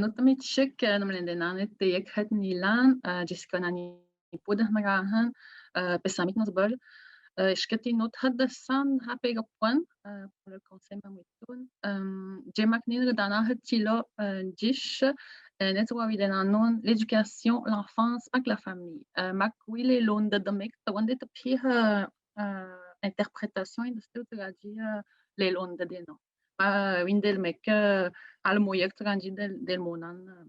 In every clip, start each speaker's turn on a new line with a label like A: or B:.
A: نوتميتشيك نملندنان تيك هات نيلان جيسيكا ناني بوده مراهن بساميت نصبر شكتي نتحدث عن هابي بوان pour le conseil mamuitun جيماك نين ردانا هتيلو جيش نتوا ويدنا نون l'éducation l'enfance avec la famille ماك ويلي لون دمك توندي تبيها interpretation industrie تراجي les لون دينو ويندل مك على مويك تراجي del monan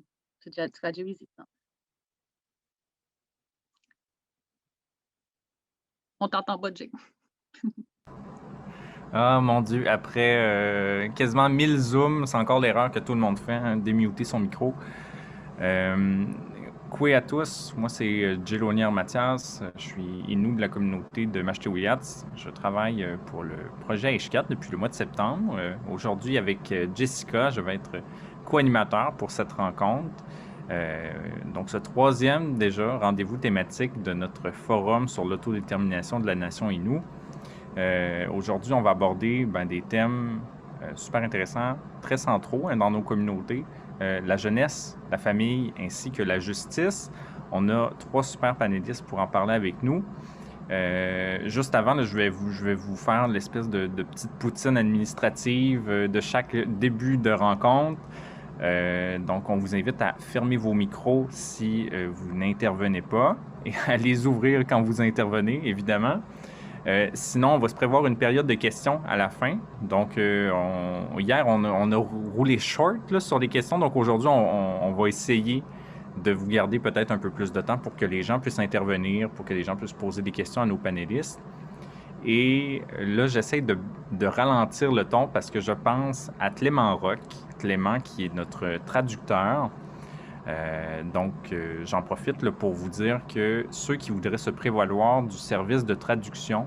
A: تراجي visita. On t'entend pas, Jake.
B: Ah mon Dieu, après quasiment 1000 zooms, c'est encore l'erreur que tout le monde fait, hein, démuter son micro. Coué à tous, moi c'est Jélonière Mathias, je suis Innu de la communauté de Mashtewiyats. Je travaille pour le projet Ishkat depuis le mois de septembre. Aujourd'hui avec Jessica, je vais être co-animateur pour cette rencontre. Donc ce troisième déjà rendez-vous thématique de notre forum sur l'autodétermination de la nation Innu. Aujourd'hui, on va aborder des thèmes super intéressants, très centraux dans nos communautés. La jeunesse, la famille ainsi que la justice. On a 3 super panélistes pour en parler avec nous. Juste avant, là, je vais vous faire l'espèce de petite poutine administrative de chaque début de rencontre. Donc, on vous invite à fermer vos micros si vous n'intervenez pas et à les ouvrir quand vous intervenez, évidemment. Sinon, on va se prévoir une période de questions à la fin. Donc, hier, on a roulé short là, sur les questions. Donc, aujourd'hui, on va essayer de vous garder peut-être un peu plus de temps pour que les gens puissent intervenir, pour que les gens puissent poser des questions à nos panélistes. Et là, j'essaie de ralentir le ton parce que je pense à Clément Roch. Clément qui est notre traducteur. J'en profite là, pour vous dire que ceux qui voudraient se prévaloir du service de traduction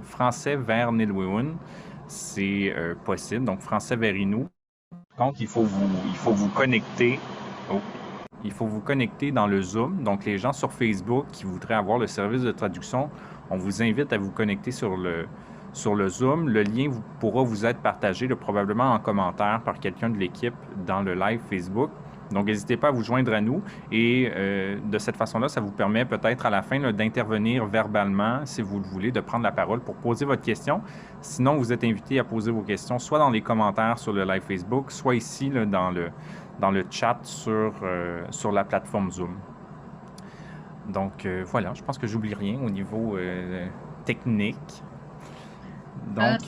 B: français vers Nilweun, c'est possible. Donc, français vers Innu. Donc, il faut vous connecter. Il faut vous connecter dans le Zoom. Donc, les gens sur Facebook qui voudraient avoir le service de traduction, on vous invite à vous connecter sur le Zoom. Le lien pourra vous être partagé probablement en commentaire par quelqu'un de l'équipe dans le live Facebook. Donc, n'hésitez pas à vous joindre à nous et de cette façon-là, ça vous permet peut-être à la fin d'intervenir verbalement, si vous le voulez, de prendre la parole pour poser votre question. Sinon, vous êtes invité à poser vos questions soit dans les commentaires sur le live Facebook, soit ici là, dans le chat sur la plateforme Zoom. Donc, voilà, je pense que j'oublie rien au niveau technique. Donc,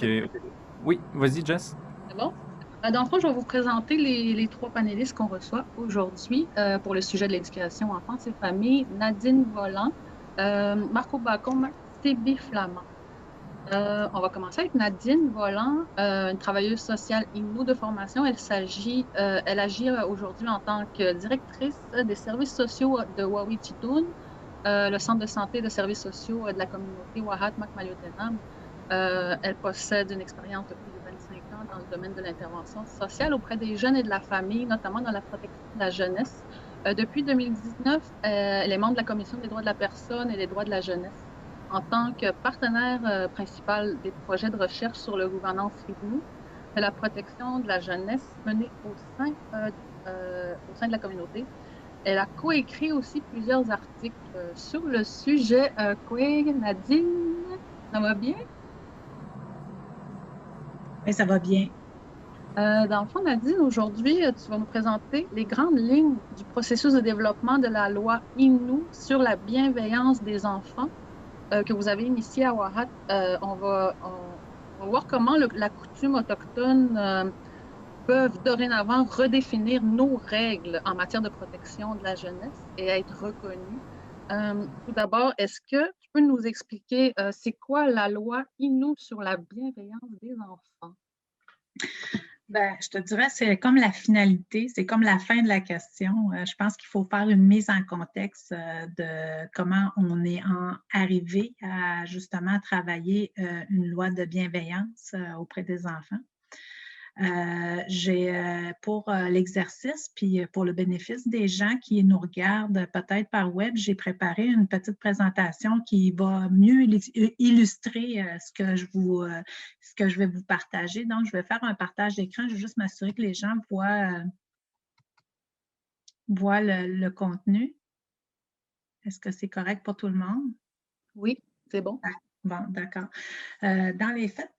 B: oui, vas-y, Jess.
A: C'est bon? Dans le fond, je vais vous présenter les 3 panélistes qu'on reçoit aujourd'hui pour le sujet de l'éducation enfance et famille. Nadine Volant, Marco Bacon, Tébi Flamand. On va commencer avec Nadine Volant, une travailleuse sociale Innu de formation. Elle agit aujourd'hui en tant que directrice des services sociaux de Wawititoun, le centre de santé de services sociaux de la communauté Wahat Makmaliotenam. Elle possède une expérience de plus de 25 ans dans le domaine de l'intervention sociale auprès des jeunes et de la famille, notamment dans la protection de la jeunesse. Depuis 2019, elle est membre de la Commission des droits de la personne et des droits de la jeunesse en tant que partenaire principal des projets de recherche sur le gouvernance Innu de la protection de la jeunesse menée au sein de la communauté. Elle a coécrit aussi plusieurs articles sur le sujet. Nadine, ça va bien?
C: Oui, ça va bien.
A: Dans le fond, Nadine, aujourd'hui, tu vas nous présenter les grandes lignes du processus de développement de la loi Innu sur la bienveillance des enfants que vous avez initié à Wahat. On va voir comment la coutume autochtone peuvent dorénavant redéfinir nos règles en matière de protection de la jeunesse et être reconnues. Tout d'abord, est-ce que tu peux nous expliquer c'est quoi la loi Innu sur la bienveillance des enfants?
C: Ben, je te dirais, c'est comme la finalité, c'est comme la fin de la question. Je pense qu'il faut faire une mise en contexte de comment on est arrivé à justement travailler une loi de bienveillance auprès des enfants. Pour l'exercice, puis pour le bénéfice des gens qui nous regardent peut-être par web, j'ai préparé une petite présentation qui va mieux illustrer ce que je vais vous partager. Donc, je vais faire un partage d'écran. Je vais juste m'assurer que les gens voient voit le contenu. Est-ce que c'est correct pour tout le monde?
A: Oui, c'est bon.
C: Bon, d'accord. Dans les faits,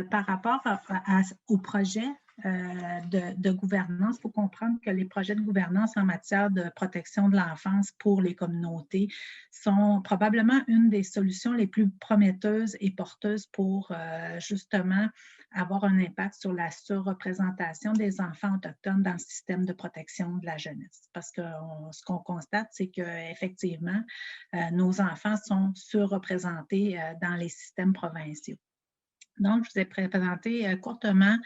C: par rapport au projet de gouvernance, il faut comprendre que les projets de gouvernance en matière de protection de l'enfance pour les communautés sont probablement une des solutions les plus prometteuses et porteuses pour justement avoir un impact sur la surreprésentation des enfants autochtones dans le système de protection de la jeunesse. Parce que ce qu'on constate, c'est qu'effectivement, nos enfants sont surreprésentés dans les systèmes provinciaux. Donc, je vous ai présenté courtement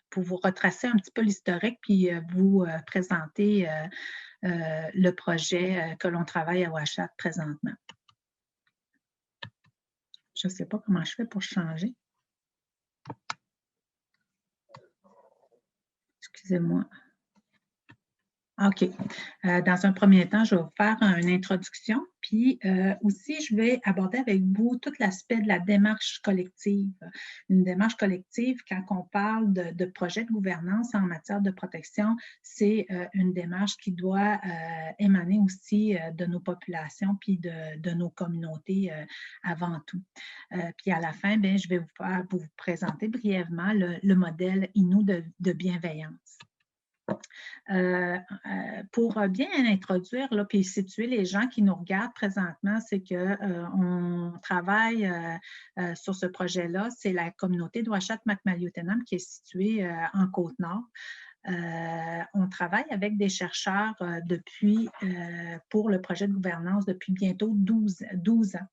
C: pour vous retracer un petit peu l'historique, puis vous présenter le projet que l'on travaille à Ouachat présentement. Je ne sais pas comment je fais pour changer. Excusez-moi. OK. Dans un premier temps, je vais vous faire une introduction, puis aussi, je vais aborder avec vous tout l'aspect de la démarche collective. Une démarche collective, quand on parle de projet de gouvernance en matière de protection, c'est une démarche qui doit émaner aussi de nos populations puis de nos communautés avant tout. Puis à la fin, bien, je vais vous présenter brièvement le modèle Innu de bienveillance. Pour bien introduire là, puis situer les gens qui nous regardent présentement, c'est qu'on travaille sur ce projet-là. C'est la communauté d'Ouachat-Macmaliutenam qui est située en Côte-Nord. On travaille avec des chercheurs pour le projet de gouvernance depuis bientôt 12 ans.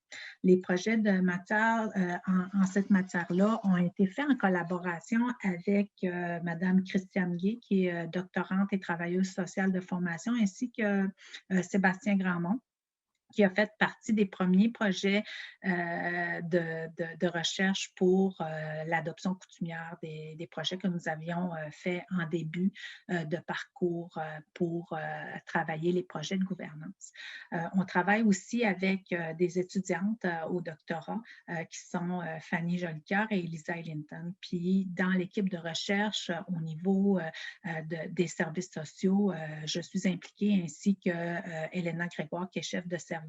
C: Les projets de matière en cette matière-là ont été faits en collaboration avec Mme Christiane Gay, qui est doctorante et travailleuse sociale de formation, ainsi que Sébastien Grandmont, qui a fait partie des premiers projets de recherche pour l'adoption coutumière, des projets que nous avions faits en début de parcours pour travailler les projets de gouvernance. On travaille aussi avec des étudiantes au doctorat qui sont Fanny Jolicoeur et Elisa Ellington. Puis dans l'équipe de recherche au niveau des services sociaux, je suis impliquée ainsi que Elena Grégoire, qui est chef de service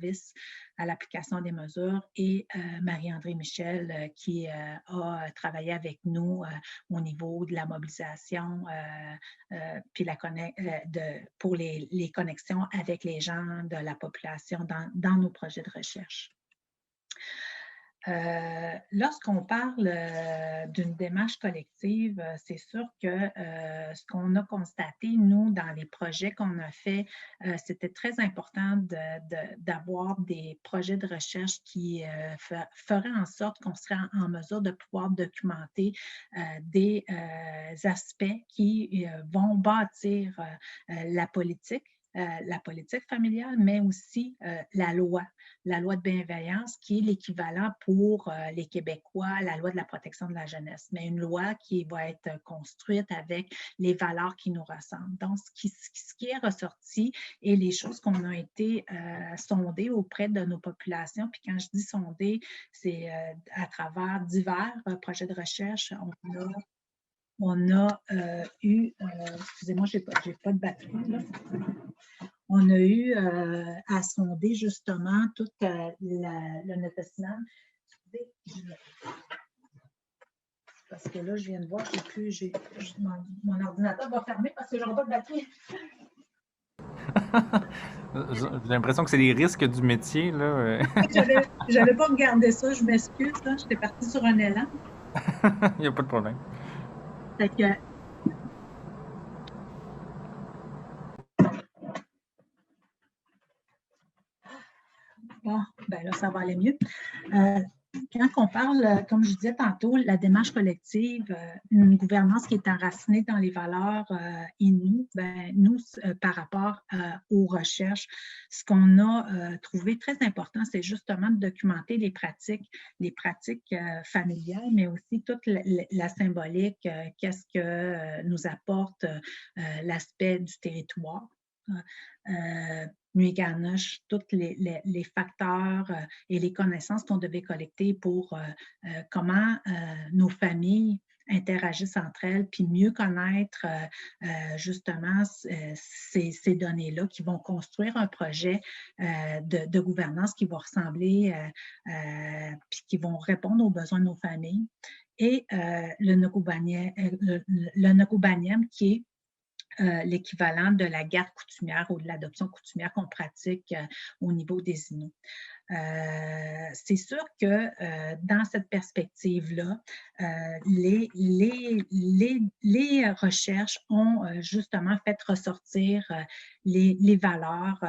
C: à l'application des mesures, et Marie-André Michel qui a travaillé avec nous au niveau de la mobilisation puis pour les connexions avec les gens de la population dans nos projets de recherche. Lorsqu'on parle d'une démarche collective, c'est sûr que ce qu'on a constaté, nous, dans les projets qu'on a faits, c'était très important d'avoir des projets de recherche qui feraient en sorte qu'on serait en mesure de pouvoir documenter des aspects qui vont bâtir la politique familiale, mais aussi la loi de bienveillance, qui est l'équivalent pour les Québécois, la loi de la protection de la jeunesse, mais une loi qui va être construite avec les valeurs qui nous ressemblent. Donc, ce qui est ressorti et les choses qu'on a été sondées auprès de nos populations, puis quand je dis sondées, c'est à travers divers projets de recherche, on a eu, excusez-moi, je n'ai pas de batterie, là. On a eu à sonder justement toute le nécessaire. Parce que là, je viens de voir que mon ordinateur va fermer parce que je n'aurai pas de batterie.
B: J'ai l'impression que c'est les risques du métier, là.
C: J'avais pas regardé ça, je m'excuse, j'étais partie sur un élan.
B: Il n'y a pas de problème.
C: Fait que, bon, ben là, ça va aller mieux. Quand on parle, comme je disais tantôt, la démarche collective, une gouvernance qui est enracinée dans les valeurs innues, ben, nous, par rapport aux recherches, ce qu'on a trouvé très important, c'est justement de documenter les pratiques familiales, mais aussi toute la symbolique, qu'est-ce que nous apporte l'aspect du territoire. Nuiganosh, tous les facteurs et les connaissances qu'on devait collecter pour comment nos familles interagissent entre elles, puis mieux connaître justement ces données-là qui vont construire un projet de gouvernance qui va ressembler, puis qui vont répondre aux besoins de nos familles. Et le Nokubaniem qui est l'équivalent de la garde coutumière ou de l'adoption coutumière qu'on pratique au niveau des Inuits. C'est sûr que dans cette perspective-là, les recherches ont justement fait ressortir les valeurs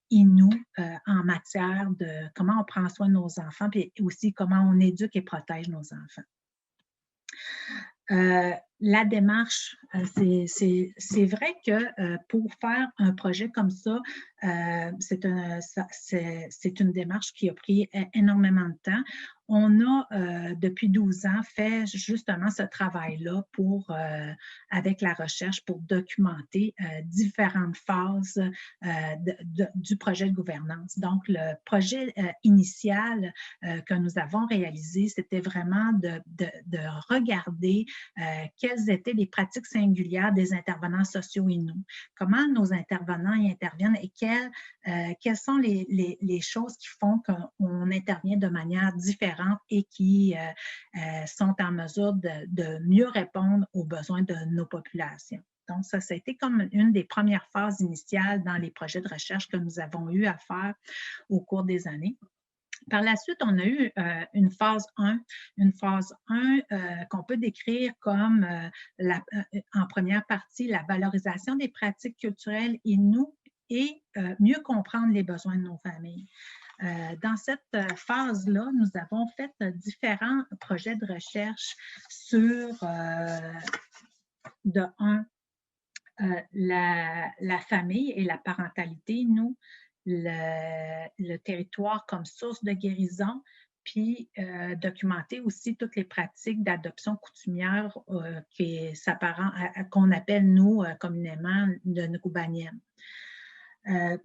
C: Inuits en matière de comment on prend soin de nos enfants, puis aussi comment on éduque et protège nos enfants. La démarche, c'est vrai que pour faire un projet comme ça, c'est une démarche qui a pris énormément de temps. On a, depuis 12 ans, fait justement ce travail-là avec la recherche pour documenter différentes phases du projet de gouvernance. Donc, le projet initial que nous avons réalisé, c'était vraiment de regarder quelles étaient les pratiques singulières des intervenants sociaux Inuits, comment nos intervenants y interviennent et quelles sont les choses qui font qu'on intervient de manière différente et qui sont en mesure de mieux répondre aux besoins de nos populations. Donc, ça a été comme une des premières phases initiales dans les projets de recherche que nous avons eu à faire au cours des années. Par la suite, on a eu une phase 1, qu'on peut décrire comme, en première partie, la valorisation des pratiques culturelles Inuits et mieux comprendre les besoins de nos familles. Dans cette phase-là, nous avons fait différents projets de recherche sur, de un, la famille et la parentalité, le territoire comme source de guérison, puis documenter aussi toutes les pratiques d'adoption coutumière qu'on appelle, nous, communément, le Nokubaniem.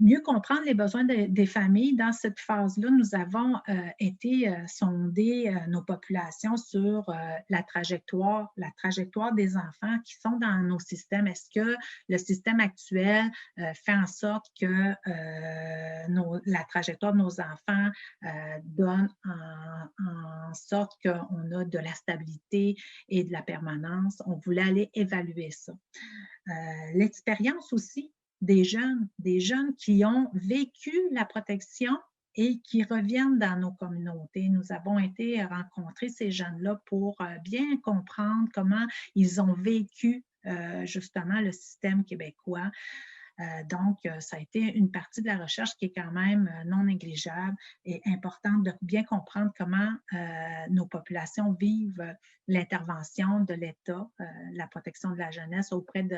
C: Mieux comprendre les besoins des familles. Dans cette phase-là, nous avons été sonder nos populations sur la trajectoire des enfants qui sont dans nos systèmes. Est-ce que le système actuel fait en sorte que la trajectoire de nos enfants donne en sorte qu'on a de la stabilité et de la permanence? On voulait aller évaluer ça. L'expérience aussi des jeunes qui ont vécu la protection et qui reviennent dans nos communautés. Nous avons été rencontrer ces jeunes-là pour bien comprendre comment ils ont vécu justement le système québécois. Donc, ça a été une partie de la recherche qui est quand même non négligeable et importante de bien comprendre comment nos populations vivent l'intervention de l'État, la protection de la jeunesse auprès de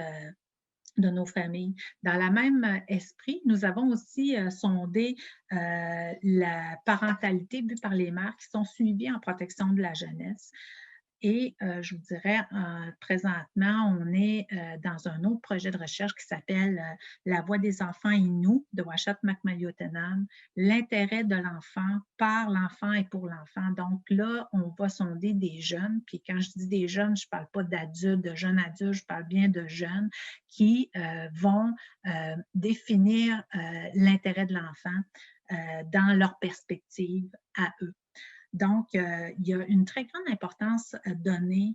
C: nos familles. Dans le même esprit, nous avons aussi sondé la parentalité vue par les mères qui sont suivies en protection de la jeunesse. Et je vous dirais, présentement, on est dans un autre projet de recherche qui s'appelle La voix des enfants Inuits de Uashat Makmaliotenam, l'intérêt de l'enfant par l'enfant et pour l'enfant. Donc là, on va sonder des jeunes, puis quand je dis des jeunes, je ne parle pas d'adultes, de jeunes adultes, je parle bien de jeunes qui vont définir l'intérêt de l'enfant dans leur perspective à eux. Donc, il y a une très grande importance donnée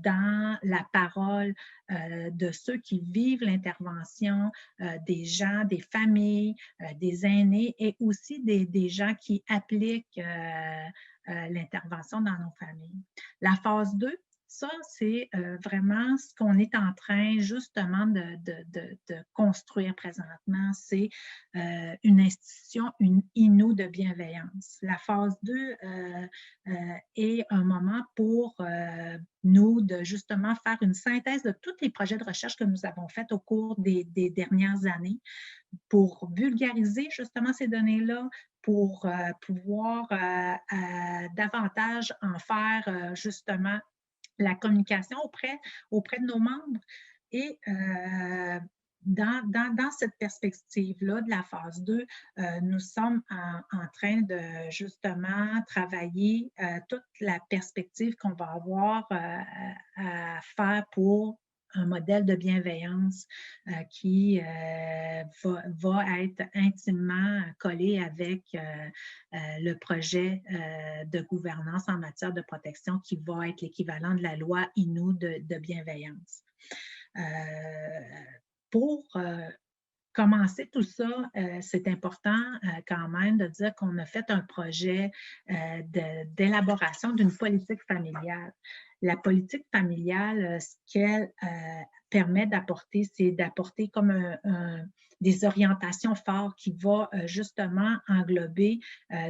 C: dans la parole de ceux qui vivent l'intervention des gens, des familles, des aînés et aussi des gens qui appliquent l'intervention dans nos familles. La phase 2, ça, c'est vraiment ce qu'on est en train justement de construire présentement. C'est une institution, une Inuit de bienveillance. La phase 2 est un moment pour nous de justement faire une synthèse de tous les projets de recherche que nous avons faits au cours des dernières années pour vulgariser justement ces données-là, pour pouvoir davantage en faire justement la communication auprès de nos membres et dans cette perspective-là de la phase 2, nous sommes en train de justement travailler toute la perspective qu'on va avoir à faire pour un modèle de bienveillance qui va être intimement collé avec le projet de gouvernance en matière de protection qui va être l'équivalent de la loi Innu de bienveillance. Pour commencer tout ça, c'est important quand même de dire qu'on a fait un projet d'élaboration d'une politique familiale. La politique familiale, ce qu'elle permet d'apporter, c'est d'apporter comme des orientations fortes qui vont justement englober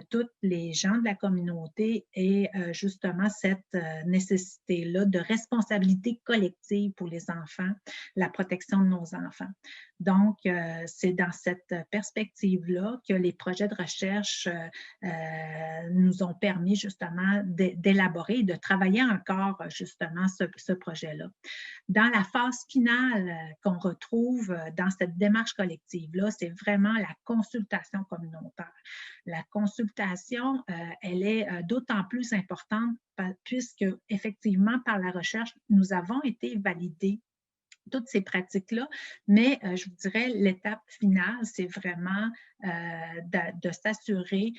C: tous les gens de la communauté et justement cette nécessité-là de responsabilité collective pour les enfants, la protection de nos enfants. Donc, c'est dans cette perspective-là que les projets de recherche nous ont permis justement d'élaborer et de travailler encore justement ce projet-là. Dans la phase finale qu'on retrouve dans cette démarche collective-là, c'est vraiment la consultation communautaire. La consultation, elle est d'autant plus importante puisque, effectivement, par la recherche, nous avons été validés toutes ces pratiques-là, mais je vous dirais, l'étape finale, c'est vraiment de s'assurer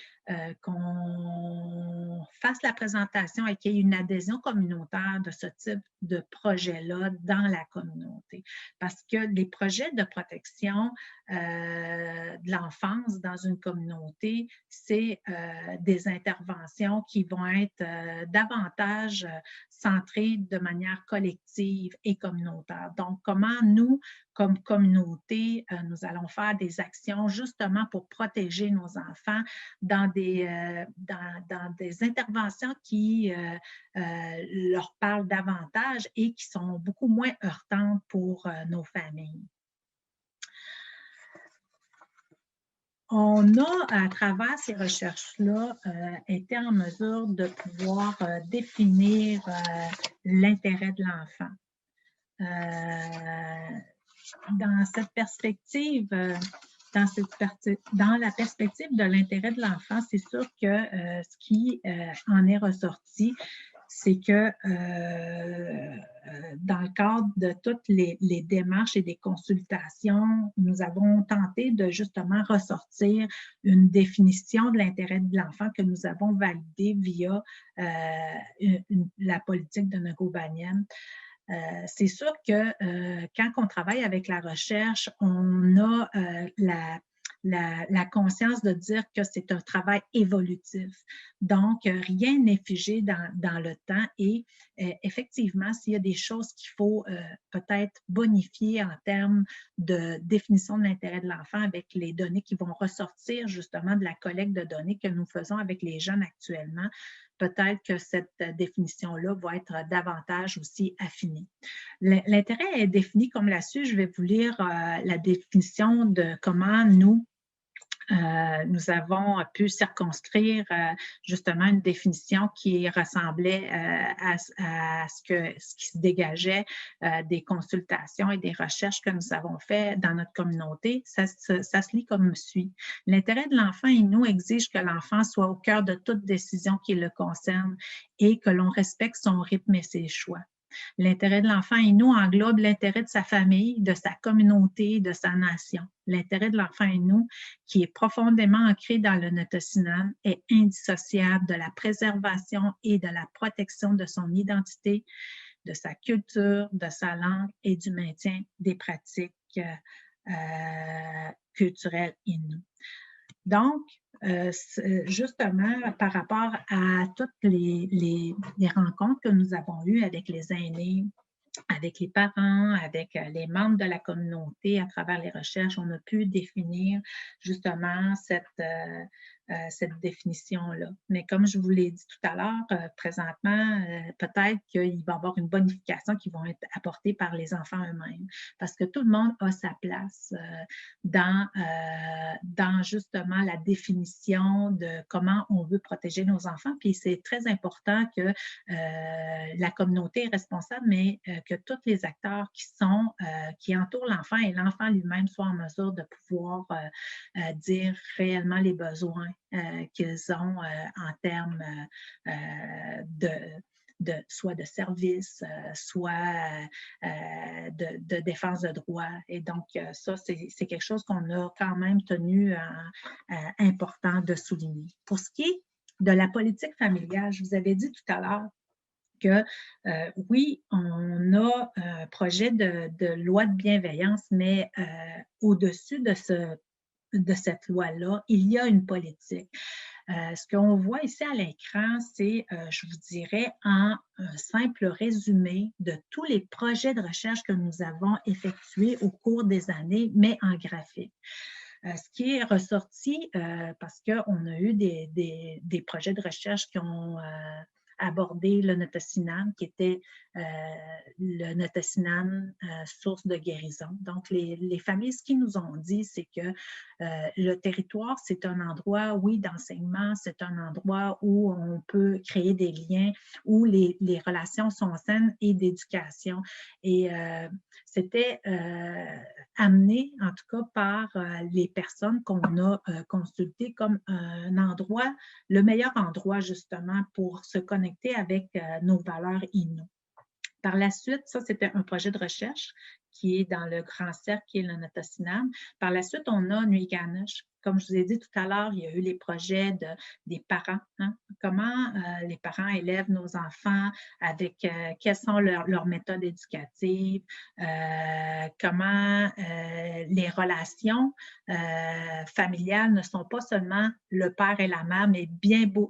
C: qu'on fasse la présentation et qu'il y ait une adhésion communautaire de ce type de projet-là dans la communauté. Parce que les projets de protection de l'enfance dans une communauté, c'est des interventions qui vont être davantage centrées de manière collective et communautaire. Donc, comment nous, comme communauté, nous allons faire des actions justement pour protéger nos enfants dans des interventions qui leur parlent davantage et qui sont beaucoup moins heurtantes pour nos familles. On a, à travers ces recherches-là, été en mesure de pouvoir définir l'intérêt de l'enfant. Dans cette perspective, dans la perspective de l'intérêt de l'enfant, c'est sûr que ce qui en est ressorti, c'est que dans le cadre de toutes les démarches et des consultations, nous avons tenté de justement ressortir une définition de l'intérêt de l'enfant que nous avons validée via la politique de Ngo-Baniem. C'est sûr que quand on travaille avec la recherche, on a la conscience de dire que c'est un travail évolutif. Donc, rien n'est figé dans le temps et effectivement, s'il y a des choses qu'il faut peut-être bonifier en termes de définition de l'intérêt de l'enfant avec les données qui vont ressortir justement de la collecte de données que nous faisons avec les jeunes actuellement, peut-être que cette définition-là va être davantage aussi affinée. L'intérêt est défini comme la suit. Je vais vous lire la définition de comment nous avons pu circonscrire justement une définition qui ressemblait à ce qui se dégageait des consultations et des recherches que nous avons faites dans notre communauté. Ça se lit comme suit. L'intérêt de l'enfant Innu exige que l'enfant soit au cœur de toute décision qui le concerne et que l'on respecte son rythme et ses choix. L'intérêt de l'enfant Innu englobe l'intérêt de sa famille, de sa communauté, de sa nation. L'intérêt de l'enfant Innu, qui est profondément ancré dans le Notosinan, est indissociable de la préservation et de la protection de son identité, de sa culture, de sa langue et du maintien des pratiques culturelles Innu. Donc, justement, par rapport à toutes les rencontres que nous avons eues avec les aînés, avec les parents, avec les membres de la communauté, à travers les recherches, on a pu définir justement cette cette définition-là. Mais comme je vous l'ai dit tout à l'heure, présentement, peut-être qu'il va y avoir une bonification qui va être apportée par les enfants eux-mêmes, parce que tout le monde a sa place dans justement la définition de comment on veut protéger nos enfants. Puis c'est très important que la communauté est responsable, mais que tous les acteurs qui entourent l'enfant et l'enfant lui-même soient en mesure de pouvoir dire réellement les besoins qu'ils ont en termes soit de services, soit de défense de droits. Et donc, ça, c'est quelque chose qu'on a quand même tenu important de souligner. Pour ce qui est de la politique familiale, je vous avais dit tout à l'heure que oui, on a un projet de loi de bienveillance, mais au-dessus de cette loi-là, il y a une politique. Ce qu'on voit ici à l'écran, c'est, je vous dirais, un simple résumé de tous les projets de recherche que nous avons effectués au cours des années, mais en graphique. Ce qui est ressorti, parce qu'on a eu des projets de recherche qui ont abordé le Notocinam, qui était le Notocinam source de guérison. Donc, les familles, ce qu'ils nous ont dit, c'est que le territoire, c'est un endroit, oui, d'enseignement, c'est un endroit où on peut créer des liens, où les relations sont saines et d'éducation. Et c'était amené, en tout cas, par les personnes qu'on a consultées comme un endroit, le meilleur endroit, justement, pour se connecter avec nos valeurs inouïes. Par la suite, ça, c'était un projet de recherche qui est dans le grand cercle, qui est le Notocinam. Par la suite, on a Nuiganush. Comme je vous ai dit tout à l'heure, il y a eu les projets des parents. Hein? Comment les parents élèvent nos enfants, avec quelles sont leurs méthodes éducatives, comment les relations familiales ne sont pas seulement le père et la mère, mais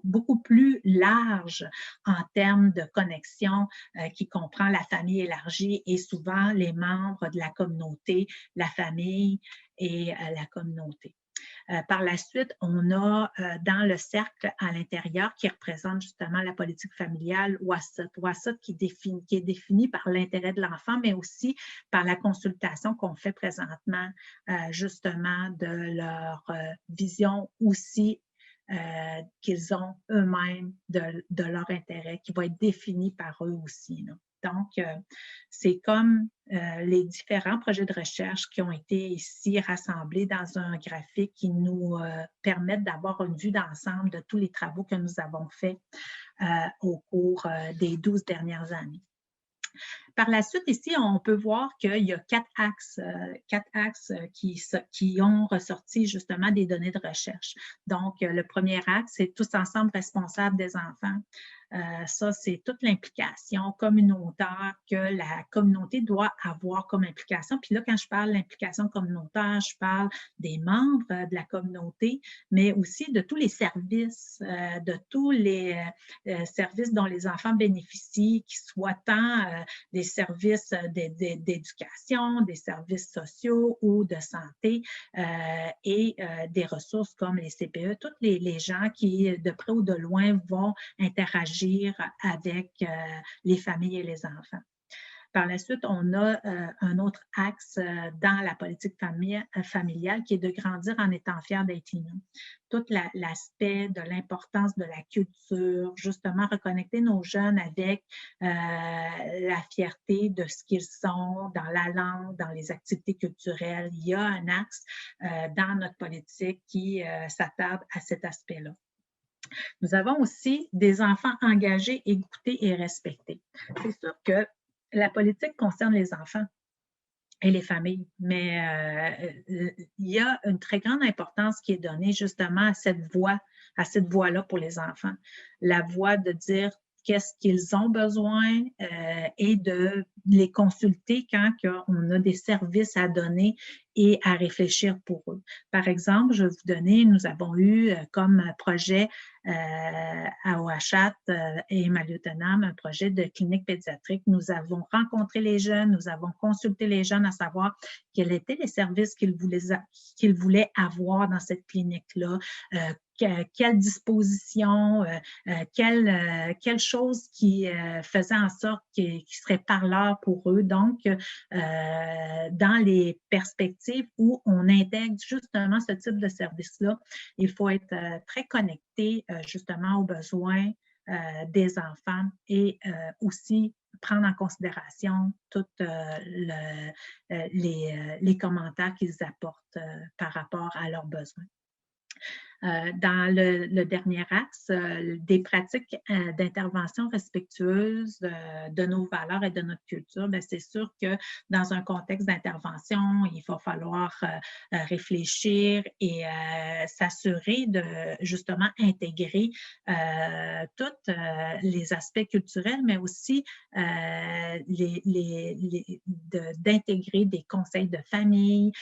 C: beaucoup plus larges en termes de connexion qui comprend la famille élargie et souvent les membres de la communauté, la famille et la communauté. Par la suite, on a dans le cercle à l'intérieur qui représente justement la politique familiale, WASSOT qui est défini par l'intérêt de l'enfant, mais aussi par la consultation qu'on fait présentement justement de leur vision aussi qu'ils ont eux-mêmes de leur intérêt, qui va être défini par eux aussi, là. Donc, c'est comme les différents projets de recherche qui ont été ici rassemblés dans un graphique qui nous permettent d'avoir une vue d'ensemble de tous les travaux que nous avons faits au cours des 12 dernières années. Par la suite, ici, on peut voir qu'il y a quatre axes qui ont ressorti justement des données de recherche. Donc, le premier axe, c'est tous ensemble responsables des enfants. Ça, c'est toute l'implication communautaire que la communauté doit avoir comme implication. Puis là, quand je parle d'implication communautaire, je parle des membres de la communauté, mais aussi de tous les services, de tous les services dont les enfants bénéficient, qui soient tant des services d'éducation, des services sociaux ou de santé et des ressources comme les CPE, tous les gens qui, de près ou de loin, vont interagir avec les familles et les enfants. Par la suite, on a un autre axe dans la politique familiale qui est de grandir en étant fier d'être Innu. Tout l'aspect de l'importance de la culture, justement reconnecter nos jeunes avec la fierté de ce qu'ils sont dans la langue, dans les activités culturelles. Il y a un axe dans notre politique qui s'attarde à cet aspect-là. Nous avons aussi des enfants engagés, écoutés et respectés. C'est sûr que la politique concerne les enfants et les familles, mais il y a une très grande importance qui est donnée justement à cette voix-là pour les enfants. La voix de dire qu'est-ce qu'ils ont besoin et de les consulter quand on a des services à donner et à réfléchir pour eux. Par exemple, je vais vous donner, nous avons eu comme projet à Ouachat et Maliotenam, un projet de clinique pédiatrique. Nous avons rencontré les jeunes, nous avons consulté les jeunes à savoir quels étaient les services qu'ils voulaient avoir dans cette clinique-là, quelle disposition, quelle chose qui faisait en sorte qui serait parleur pour eux. Donc, dans les perspectives où on intègre justement ce type de service-là, il faut être très connecté justement aux besoins des enfants et aussi prendre en considération tous les commentaires qu'ils apportent par rapport à leurs besoins. Dans le dernier axe, des pratiques d'intervention respectueuses de nos valeurs et de notre culture, c'est sûr que dans un contexte d'intervention, il va falloir réfléchir et s'assurer de justement intégrer tous les aspects culturels, mais aussi d'intégrer des conseils de famille,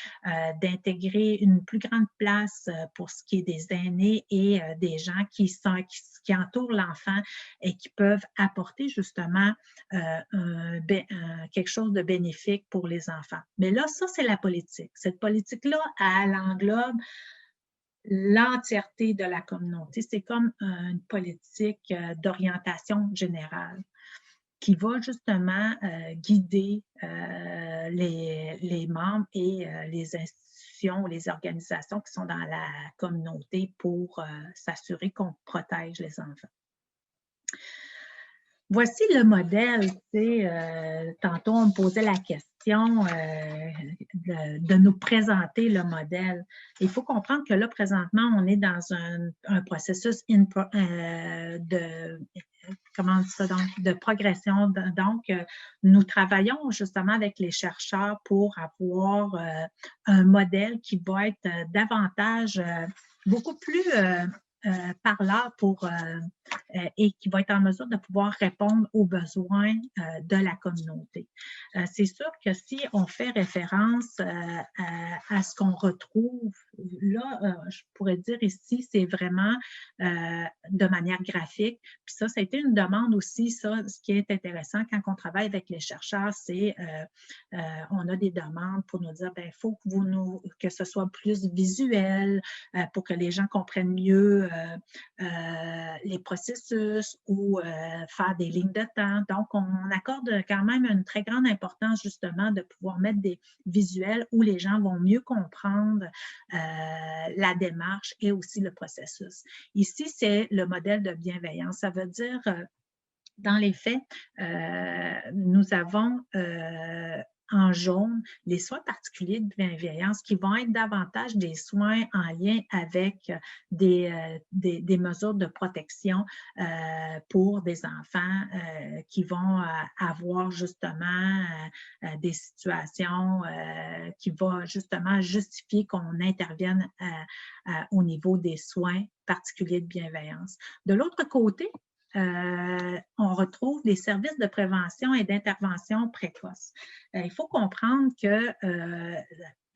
C: d'intégrer une plus grande place pour ce qui est des aînés et des gens qui entourent l'enfant et qui peuvent apporter justement quelque chose de bénéfique pour les enfants. Mais là, ça, c'est la politique. Cette politique-là, elle englobe l'entièreté de la communauté. C'est comme une politique d'orientation générale qui va justement guider les membres et les institutions, les organisations qui sont dans la communauté pour s'assurer qu'on protège les enfants. Voici le modèle. Tantôt, on me posait la question de nous présenter le modèle. Il faut comprendre que là, présentement, on est dans un processus de progression. Donc, nous travaillons justement avec les chercheurs pour avoir un modèle qui va être davantage, beaucoup plus parlant et qui va être en mesure de pouvoir répondre aux besoins de la communauté. C'est sûr que si on fait référence à ce qu'on retrouve, là, je pourrais dire ici, c'est vraiment de manière graphique. Puis ça a été une demande aussi, ça, ce qui est intéressant quand on travaille avec les chercheurs, c'est on a des demandes pour nous dire, il faut que ce soit plus visuel pour que les gens comprennent mieux les processus ou faire des lignes de temps. Donc, on accorde quand même une très grande importance justement de pouvoir mettre des visuels où les gens vont mieux comprendre la démarche et aussi le processus. Ici, c'est le modèle de bienveillance. Ça veut dire, dans les faits, nous avons en jaune les soins particuliers de bienveillance qui vont être davantage des soins en lien avec des mesures de protection pour des enfants qui vont avoir justement des situations qui vont justement justifier qu'on intervienne au niveau des soins particuliers de bienveillance. De l'autre côté, on retrouve des services de prévention et d'intervention précoce. Il faut comprendre que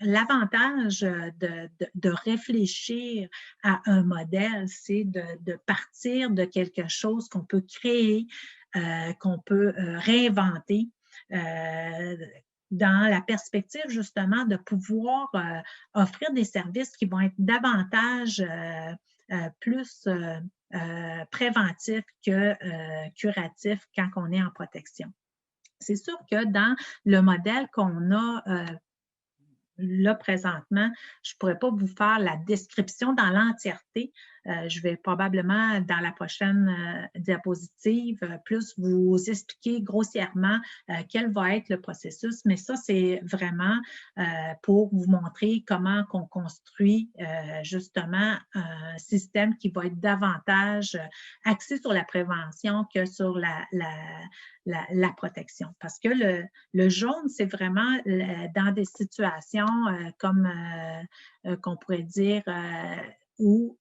C: l'avantage de réfléchir à un modèle, c'est de partir de quelque chose qu'on peut créer, qu'on peut réinventer dans la perspective justement de pouvoir offrir des services qui vont être davantage plus préventif que curatif quand on est en protection. C'est sûr que dans le modèle qu'on a là présentement, je ne pourrais pas vous faire la description dans l'entièreté. Je vais probablement, dans la prochaine diapositive, plus vous expliquer grossièrement quel va être le processus, mais ça, c'est vraiment pour vous montrer comment on construit justement un système qui va être davantage axé sur la prévention que sur la protection. Parce que le jaune, c'est vraiment dans des situations comme qu'on pourrait dire où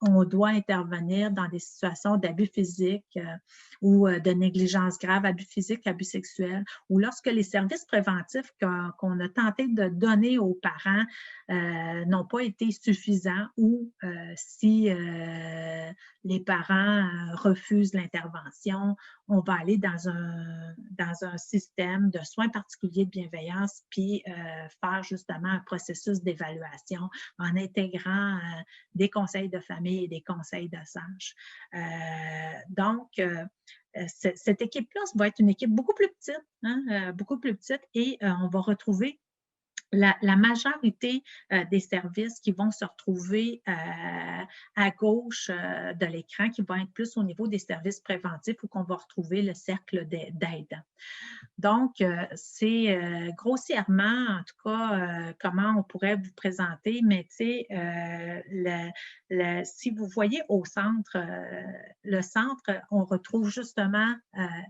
C: on doit intervenir dans des situations d'abus physiques ou de négligence grave, abus physiques, abus sexuels, ou lorsque les services préventifs qu'on a tenté de donner aux parents n'ont pas été suffisants ou si les parents refusent l'intervention, on va aller dans un système de soins particuliers de bienveillance, puis faire justement un processus d'évaluation en intégrant des conseils de famille et des conseils de sages. Donc, cette équipe-là va être une équipe beaucoup plus petite, beaucoup plus petite, et on va retrouver la majorité des services qui vont se retrouver à gauche de l'écran, qui vont être plus au niveau des services préventifs, où qu'on va retrouver le cercle d'aide. Donc, c'est grossièrement, en tout cas, comment on pourrait vous présenter, mais tu sais, si vous voyez au centre, le centre, on retrouve justement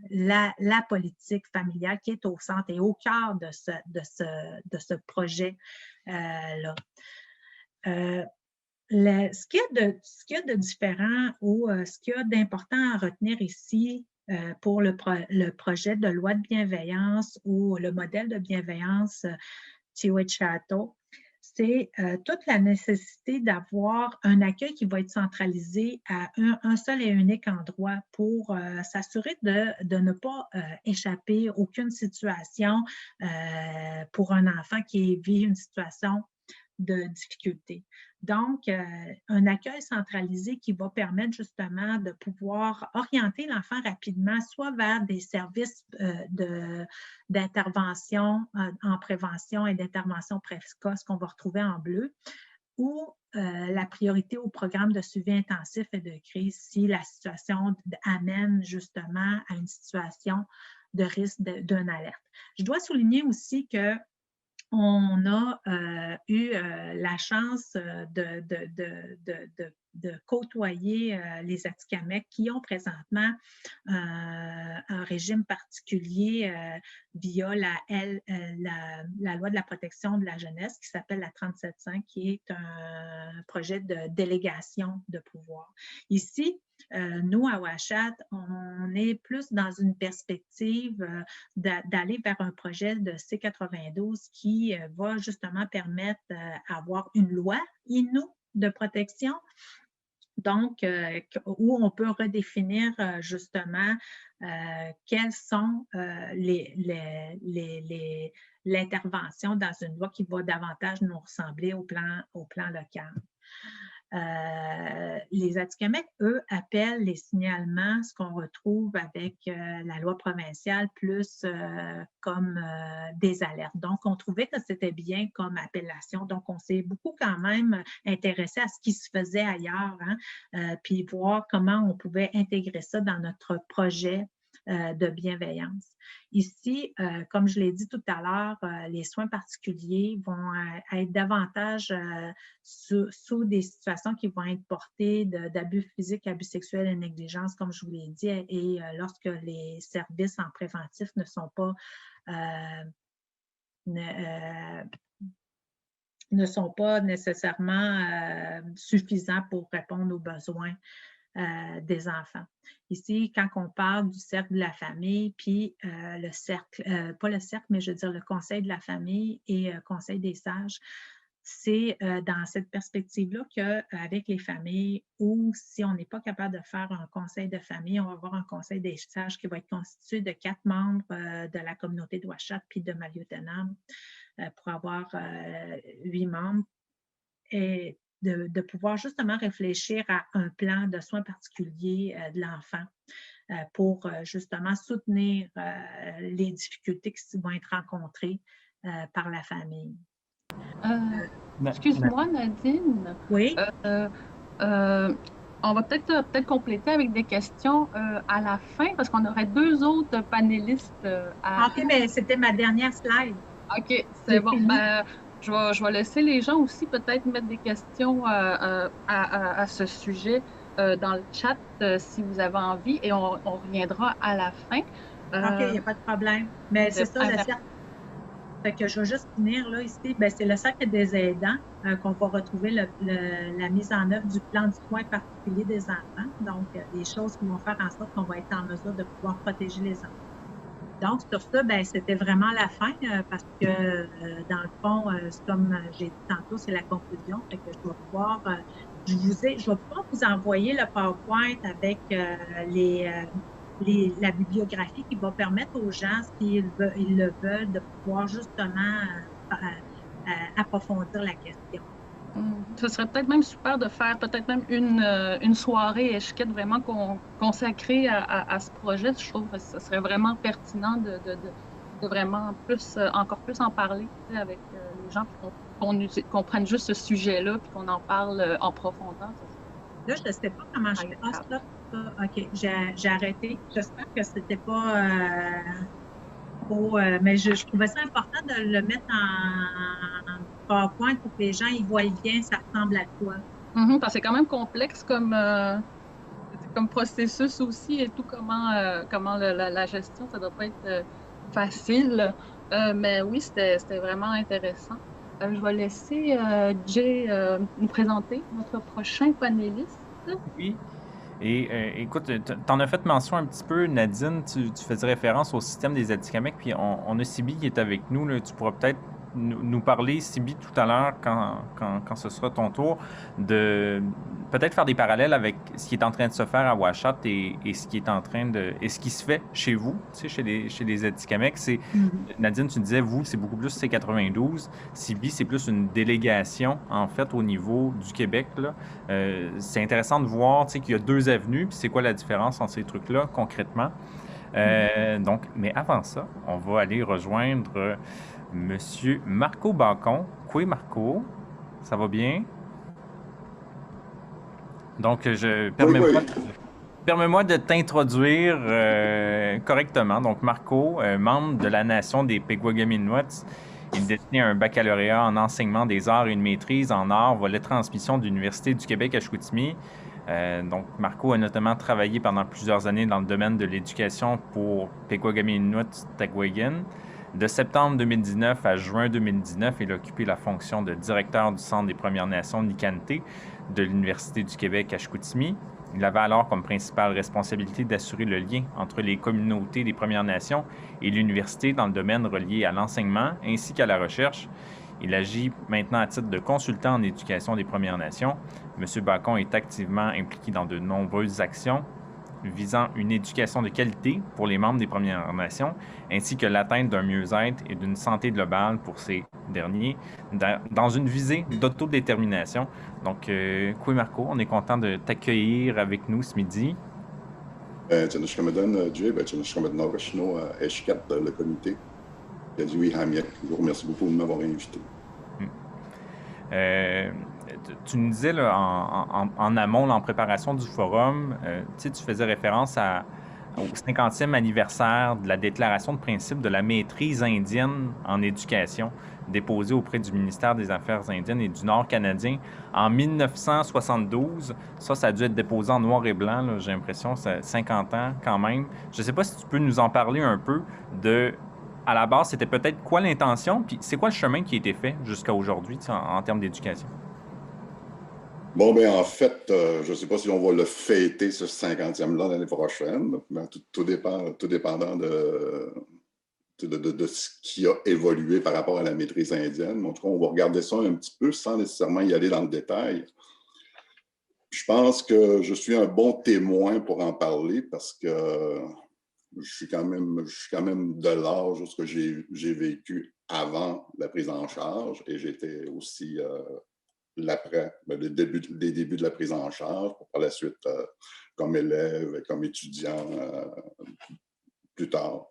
C: la politique familiale qui est au centre et au cœur de ce projet-là. Ce qu'il y a de différent ou ce qu'il y a d'important à retenir ici, pour le projet de loi de bienveillance ou le modèle de bienveillance Chiwechato, c'est toute la nécessité d'avoir un accueil qui va être centralisé à un seul et unique endroit pour s'assurer de ne pas échapper à aucune situation pour un enfant qui vit une situation de difficulté. Donc, un accueil centralisé qui va permettre justement de pouvoir orienter l'enfant rapidement, soit vers des services d'intervention en prévention et d'intervention précoce qu'on va retrouver en bleu, ou la priorité au programme de suivi intensif et de crise si la situation amène justement à une situation de risque d'une alerte. Je dois souligner aussi que on a eu la chance de côtoyer les Atikamekw qui ont présentement un régime particulier via la loi de la protection de la jeunesse qui s'appelle la 37.5, qui est un projet de délégation de pouvoir. Ici, nous, à Ouachat, on est plus dans une perspective d'aller vers un projet de C92 qui va justement permettre d'avoir une loi Innu de protection, donc où on peut redéfinir justement quelles sont l'intervention dans une loi qui va davantage nous ressembler au plan local. Les Atikamekw, eux, appellent les signalements, ce qu'on retrouve avec la loi provinciale, plus comme des alertes. Donc, on trouvait que c'était bien comme appellation. Donc, on s'est beaucoup quand même intéressé à ce qui se faisait ailleurs, puis voir comment on pouvait intégrer ça dans notre projet de bienveillance. Ici, comme je l'ai dit tout à l'heure, les soins particuliers vont être davantage sous des situations qui vont être portées d'abus physiques, abus sexuels et négligence, comme je vous l'ai dit, et lorsque les services en préventif ne sont pas nécessairement suffisants pour répondre aux besoins des enfants. Ici, quand on parle du cercle de la famille, puis le cercle, pas le cercle, mais je veux dire le conseil de la famille et conseil des sages, c'est dans cette perspective-là qu'avec les familles, ou si on n'est pas capable de faire un conseil de famille, on va avoir un conseil des sages qui va être constitué de 4 membres de la communauté de Ouachat puis de Maliotenam pour avoir 8 membres. Et de pouvoir justement réfléchir à un plan de soins particuliers de l'enfant pour justement soutenir les difficultés qui vont être rencontrées par la famille.
A: Excuse-moi, Nadine.
C: Oui.
A: On va peut-être compléter avec des questions à la fin, parce qu'on aurait 2 autres panélistes à...
C: OK, mais c'était ma dernière slide.
A: OK, c'est bon. Je vais laisser les gens aussi peut-être mettre des questions à ce sujet dans le chat si vous avez envie, et on reviendra à la fin.
C: OK, il n'y a pas de problème. Mais c'est ça, le cercle. Fait que je vais juste finir là ici. C'est le cercle des aidants qu'on va retrouver la mise en œuvre du plan de soins particulier des enfants. Donc, des choses qui vont faire en sorte qu'on va être en mesure de pouvoir protéger les enfants. Donc, sur ça, c'était vraiment la fin parce que, dans le fond, comme j'ai dit tantôt, c'est la conclusion. Fait que je vais pouvoir, je vais pouvoir vous envoyer le PowerPoint avec la bibliographie qui va permettre aux gens, s'ils ils le veulent, de pouvoir justement approfondir la question.
A: Ce serait peut-être même super de faire peut-être même une soirée échiquette vraiment consacrée à ce projet. Je trouve que ce serait vraiment pertinent de vraiment encore plus en parler avec les gens, qu'on prenne juste ce sujet-là puis qu'on en parle en profondeur.
C: Là, je ne sais pas comment je fais. Ah, stop. OK, j'ai arrêté. J'espère que ce n'était pas mais je trouvais ça important de le mettre en PowerPoint pour que les gens ils voient bien ça ressemble à quoi.
A: Parce que c'est quand même complexe comme processus aussi et tout, comment la gestion, ça ne doit pas être facile. Mais oui, c'était vraiment intéressant. Je vais laisser Jay nous présenter notre prochain panéliste.
B: Oui. Et écoute, tu en as fait mention un petit peu, Nadine, tu faisais référence au système des Atikamekw, puis on a Sibi qui est avec nous. Là. Tu pourras peut-être nous parler, Sibi, tout à l'heure, quand ce sera ton tour, de peut-être faire des parallèles avec ce qui est en train de se faire à Ouachat et ce qui est en train de... et ce qui se fait chez vous, tu sais, chez les Atikamekw. Nadine, tu disais, vous, c'est beaucoup plus C92. Sibi, c'est plus une délégation, en fait, au niveau du Québec, là. C'est intéressant de voir, tu sais, qu'il y a 2 avenues, puis c'est quoi la différence entre ces trucs-là, concrètement. Donc, mais avant ça, on va aller rejoindre Monsieur Marco Bacon. Quoi, Marco? Ça va bien? Donc, permets-moi de t'introduire correctement. Donc, Marco, membre de la nation des Pequawagamin-Inuits, il détenait un baccalauréat en enseignement des arts et une maîtrise en arts volet transmission de l'Université du Québec à Chicoutimi. Donc, Marco a notamment travaillé pendant plusieurs années dans le domaine de l'éducation pour Pequawagamin-Inuits Tagwagan. De septembre 2019 à juin 2019, il a occupé la fonction de directeur du Centre des Premières Nations Nikanté de l'Université du Québec à Chicoutimi. Il avait alors comme principale responsabilité d'assurer le lien entre les communautés des Premières Nations et l'université dans le domaine relié à l'enseignement ainsi qu'à la recherche. Il agit maintenant à titre de consultant en éducation des Premières Nations. M. Bacon est activement impliqué dans de nombreuses actions visant une éducation de qualité pour les membres des Premières Nations, ainsi que l'atteinte d'un mieux-être et d'une santé globale pour ces derniers, dans une visée d'autodétermination. Donc, Koué Marco, on est content de t'accueillir avec nous ce midi.
D: Le comité. Je vous remercie beaucoup de m'avoir invité.
B: Tu nous disais là, en amont, là, en préparation du forum, tu faisais référence au 50e anniversaire de la déclaration de principe de la maîtrise indienne en éducation, déposée auprès du ministère des Affaires indiennes et du Nord canadien en 1972. Ça a dû être déposé en noir et blanc, là, j'ai l'impression, c'est 50 ans quand même. Je ne sais pas si tu peux nous en parler un peu de... À la base, c'était peut-être quoi l'intention, puis c'est quoi le chemin qui a été fait jusqu'à aujourd'hui en termes d'éducation?
D: Bon, bien, en fait, je ne sais pas si on va le fêter, ce 50e-là, l'année prochaine, mais tout dépendant de ce qui a évolué par rapport à la maîtrise indienne. En tout cas, on va regarder ça un petit peu sans nécessairement y aller dans le détail. Je pense que je suis un bon témoin pour en parler parce que je suis quand même de l'âge où j'ai vécu avant la prise en charge et j'étais aussi l'après, les débuts de la prise en charge, par la suite comme élève et comme étudiant plus tard.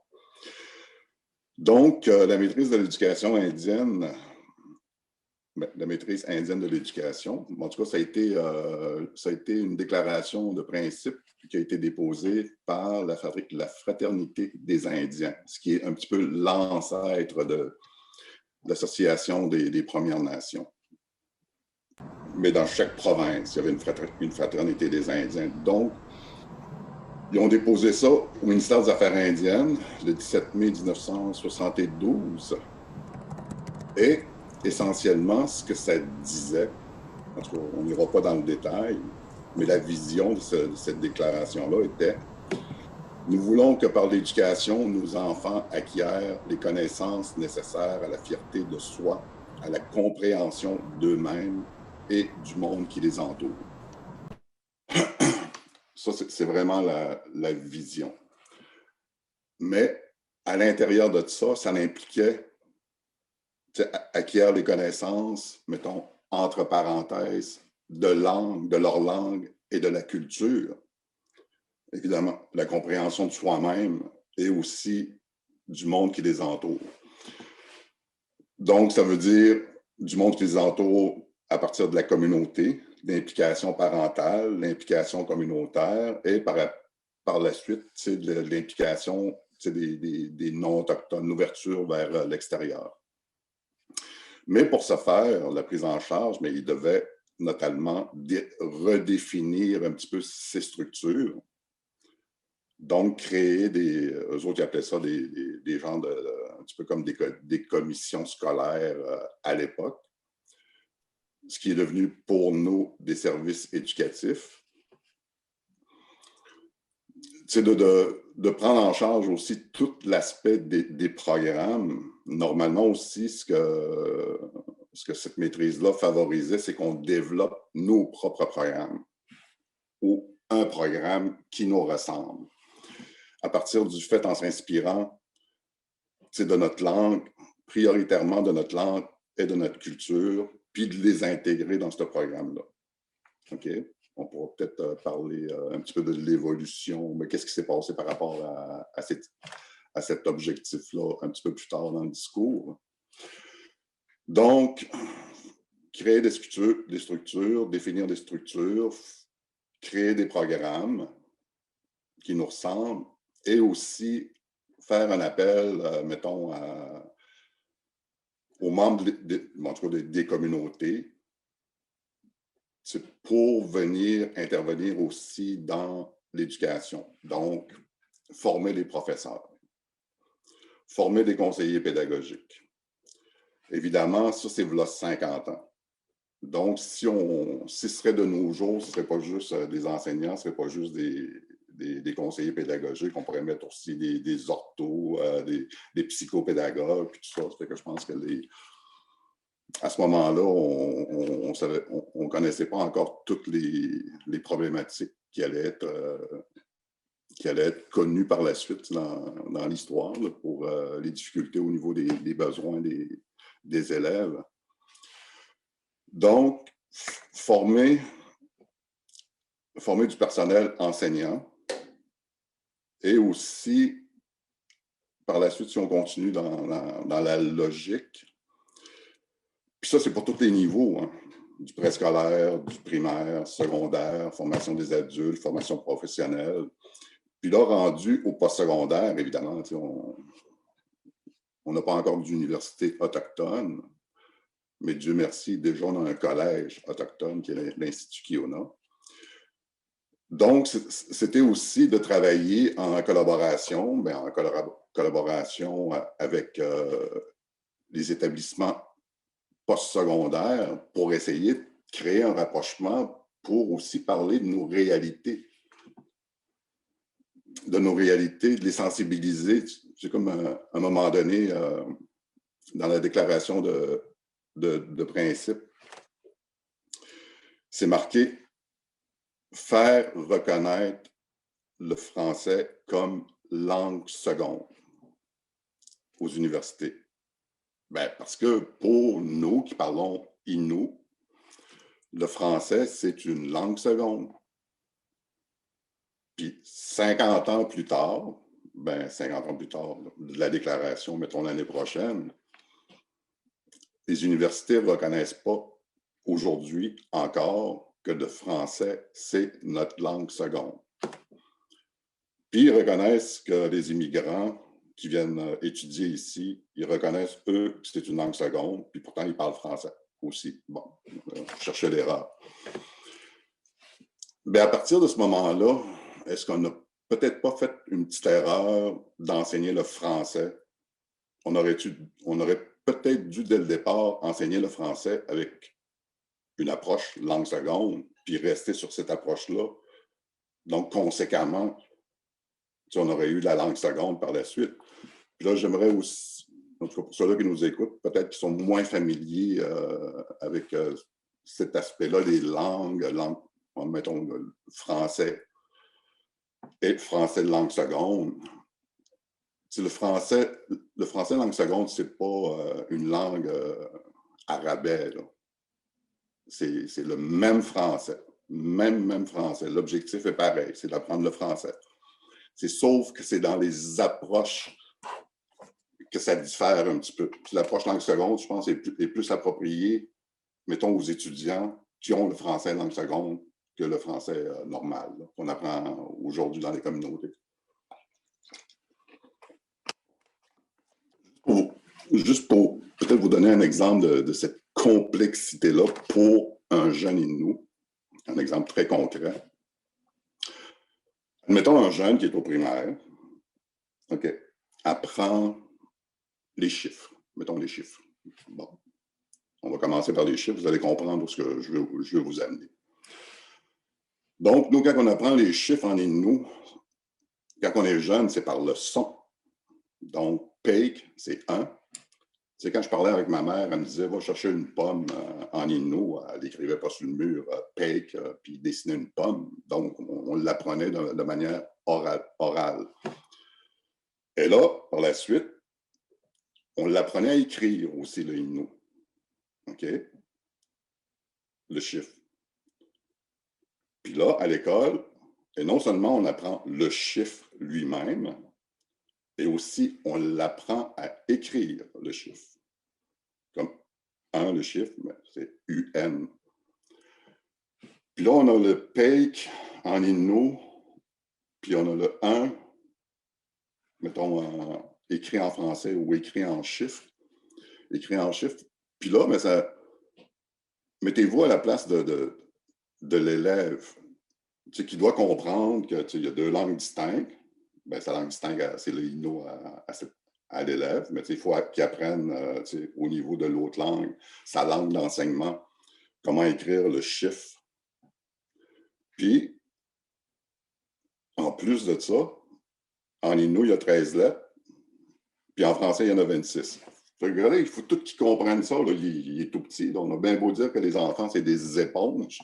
D: Donc, la maîtrise de l'éducation indienne, la maîtrise indienne de l'éducation, en tout cas, ça a été une déclaration de principe qui a été déposée par la Fraternité des Indiens, ce qui est un petit peu l'ancêtre de l'Association des Premières Nations. Mais dans chaque province, il y avait une fraternité des Indiens. Donc, ils ont déposé ça au ministère des Affaires indiennes le 17 mai 1972. Et essentiellement, ce que ça disait, en tout cas, on n'ira pas dans le détail, mais la vision de cette déclaration-là était: nous voulons que par l'éducation, nos enfants acquièrent les connaissances nécessaires à la fierté de soi, à la compréhension d'eux-mêmes et du monde qui les entoure. Ça, c'est vraiment la vision. Mais à l'intérieur de ça, ça impliquait acquérir les connaissances, mettons, entre parenthèses, de leur langue et de la culture. Évidemment, la compréhension de soi-même et aussi du monde qui les entoure. Donc, ça veut dire du monde qui les entoure à partir de la communauté, l'implication parentale, l'implication communautaire et par la suite, de l'implication des non-autochtones, l'ouverture vers l'extérieur. Mais pour ce faire, la prise en charge, mais il devait notamment redéfinir un petit peu ces structures. Donc, créer eux autres, ils appelaient ça des gens un petit peu comme des commissions scolaires à l'époque, ce qui est devenu pour nous des services éducatifs. C'est de prendre en charge aussi tout l'aspect des programmes. Normalement aussi, ce que cette maîtrise-là favorisait, c'est qu'on développe nos propres programmes ou un programme qui nous ressemble. À partir du fait en s'inspirant de notre langue, prioritairement de notre langue et de notre culture, puis de les intégrer dans ce programme-là. OK? On pourra peut-être parler un petit peu de l'évolution, mais qu'est-ce qui s'est passé par rapport à cet objectif-là un petit peu plus tard dans le discours. Donc, créer des structures, définir des structures, créer des programmes qui nous ressemblent et aussi faire un appel, mettons, aux membres en tout cas des communautés pour venir intervenir aussi dans l'éducation. Donc, former les professeurs, former des conseillers pédagogiques. Évidemment, ça, c'est voilà 50 ans. Donc, si ce serait de nos jours, ce ne serait pas juste des enseignants, ce ne serait pas juste des conseillers pédagogiques, on pourrait mettre aussi des orthos, des psychopédagogues, puis tout ça. Ça fait que je pense que à ce moment-là, on ne connaissait pas encore toutes les problématiques qui allaient être connues par la suite dans l'histoire pour les difficultés au niveau des besoins des élèves. Donc, former du personnel enseignant et aussi, par la suite, si on continue dans la logique, puis ça, c'est pour tous les niveaux, hein, du préscolaire, du primaire, secondaire, formation des adultes, formation professionnelle. Puis là, rendu au postsecondaire, évidemment, on n'a pas encore d'université autochtone, mais Dieu merci, déjà, on a un collège autochtone qui est l'Institut Kiona. Donc, c'était aussi de travailler en collaboration, avec les établissements postsecondaires pour essayer de créer un rapprochement pour aussi parler de nos réalités, de les sensibiliser. C'est comme à un moment donné, dans la déclaration de principe, c'est marqué « Faire reconnaître le français comme langue seconde aux universités ». Parce que pour nous qui parlons Innu, le français, c'est une langue seconde. Puis 50 ans plus tard, 50 ans plus tard, de la déclaration, mettons l'année prochaine, les universités ne reconnaissent pas aujourd'hui encore que le français, c'est notre langue seconde. Puis ils reconnaissent que les immigrants qui viennent étudier ici, ils reconnaissent, eux, que c'est une langue seconde, puis pourtant, ils parlent français aussi. Bon, chercher l'erreur. À partir de ce moment-là, est-ce qu'on n'a peut-être pas fait une petite erreur d'enseigner le français? On aurait peut-être dû, dès le départ, enseigner le français avec une approche langue seconde, puis rester sur cette approche-là. Donc, conséquemment, on aurait eu la langue seconde par la suite. Puis là, j'aimerais aussi, en tout cas pour ceux-là qui nous écoutent, peut-être qui sont moins familiers avec cet aspect-là, les langues, mettons français et français de langue seconde. le français langue seconde, c'est pas une langue arabais. C'est le même français. Même français. L'objectif est pareil, c'est d'apprendre le français. Sauf que c'est dans les approches que ça diffère un petit peu. Puis l'approche langue seconde, je pense, est plus appropriée, mettons, aux étudiants qui ont le français langue seconde que le français normal, qu'on apprend aujourd'hui dans les communautés. Juste pour peut-être vous donner un exemple de cette complexité-là pour un jeune Innu, un exemple très concret. Admettons un jeune qui est au primaire, OK, apprend les chiffres. Mettons les chiffres. Bon. On va commencer par les chiffres, vous allez comprendre ce que je veux vous amener. Donc, nous, quand on apprend les chiffres en Innu, quand on est jeune, c'est par le son. Donc, peik, c'est 1. C'est quand je parlais avec ma mère, elle me disait, va chercher une pomme en Innu. Elle n'écrivait pas sur le mur, peik, puis dessinait une pomme. Donc, on l'apprenait de manière orale. Et là, par la suite, on l'apprenait à écrire aussi, le Innu. OK? Le chiffre. Puis là, à l'école, et non seulement on apprend le chiffre lui-même, et aussi on l'apprend à écrire le chiffre. Comme 1, le chiffre, c'est UN. Puis là, on a le peik en Innu, puis on a le 1, mettons, écrit en français ou écrit en chiffre. Écrit en chiffre. Puis là, mettez-vous à la place de l'élève, qui doit comprendre qu'il y a 2 langues distinctes. Bien, sa langue distincte, c'est le Innu à l'élève, mais il faut qu'il apprenne au niveau de l'autre langue, sa langue d'enseignement, comment écrire le chiffre. Puis, en plus de ça, en Innu, il y a 13 lettres, puis en français, il y en a 26. Regardez, il faut tout qu'ils comprennent ça. Là. Il est tout petit. Donc on a bien beau dire que les enfants, c'est des éponges,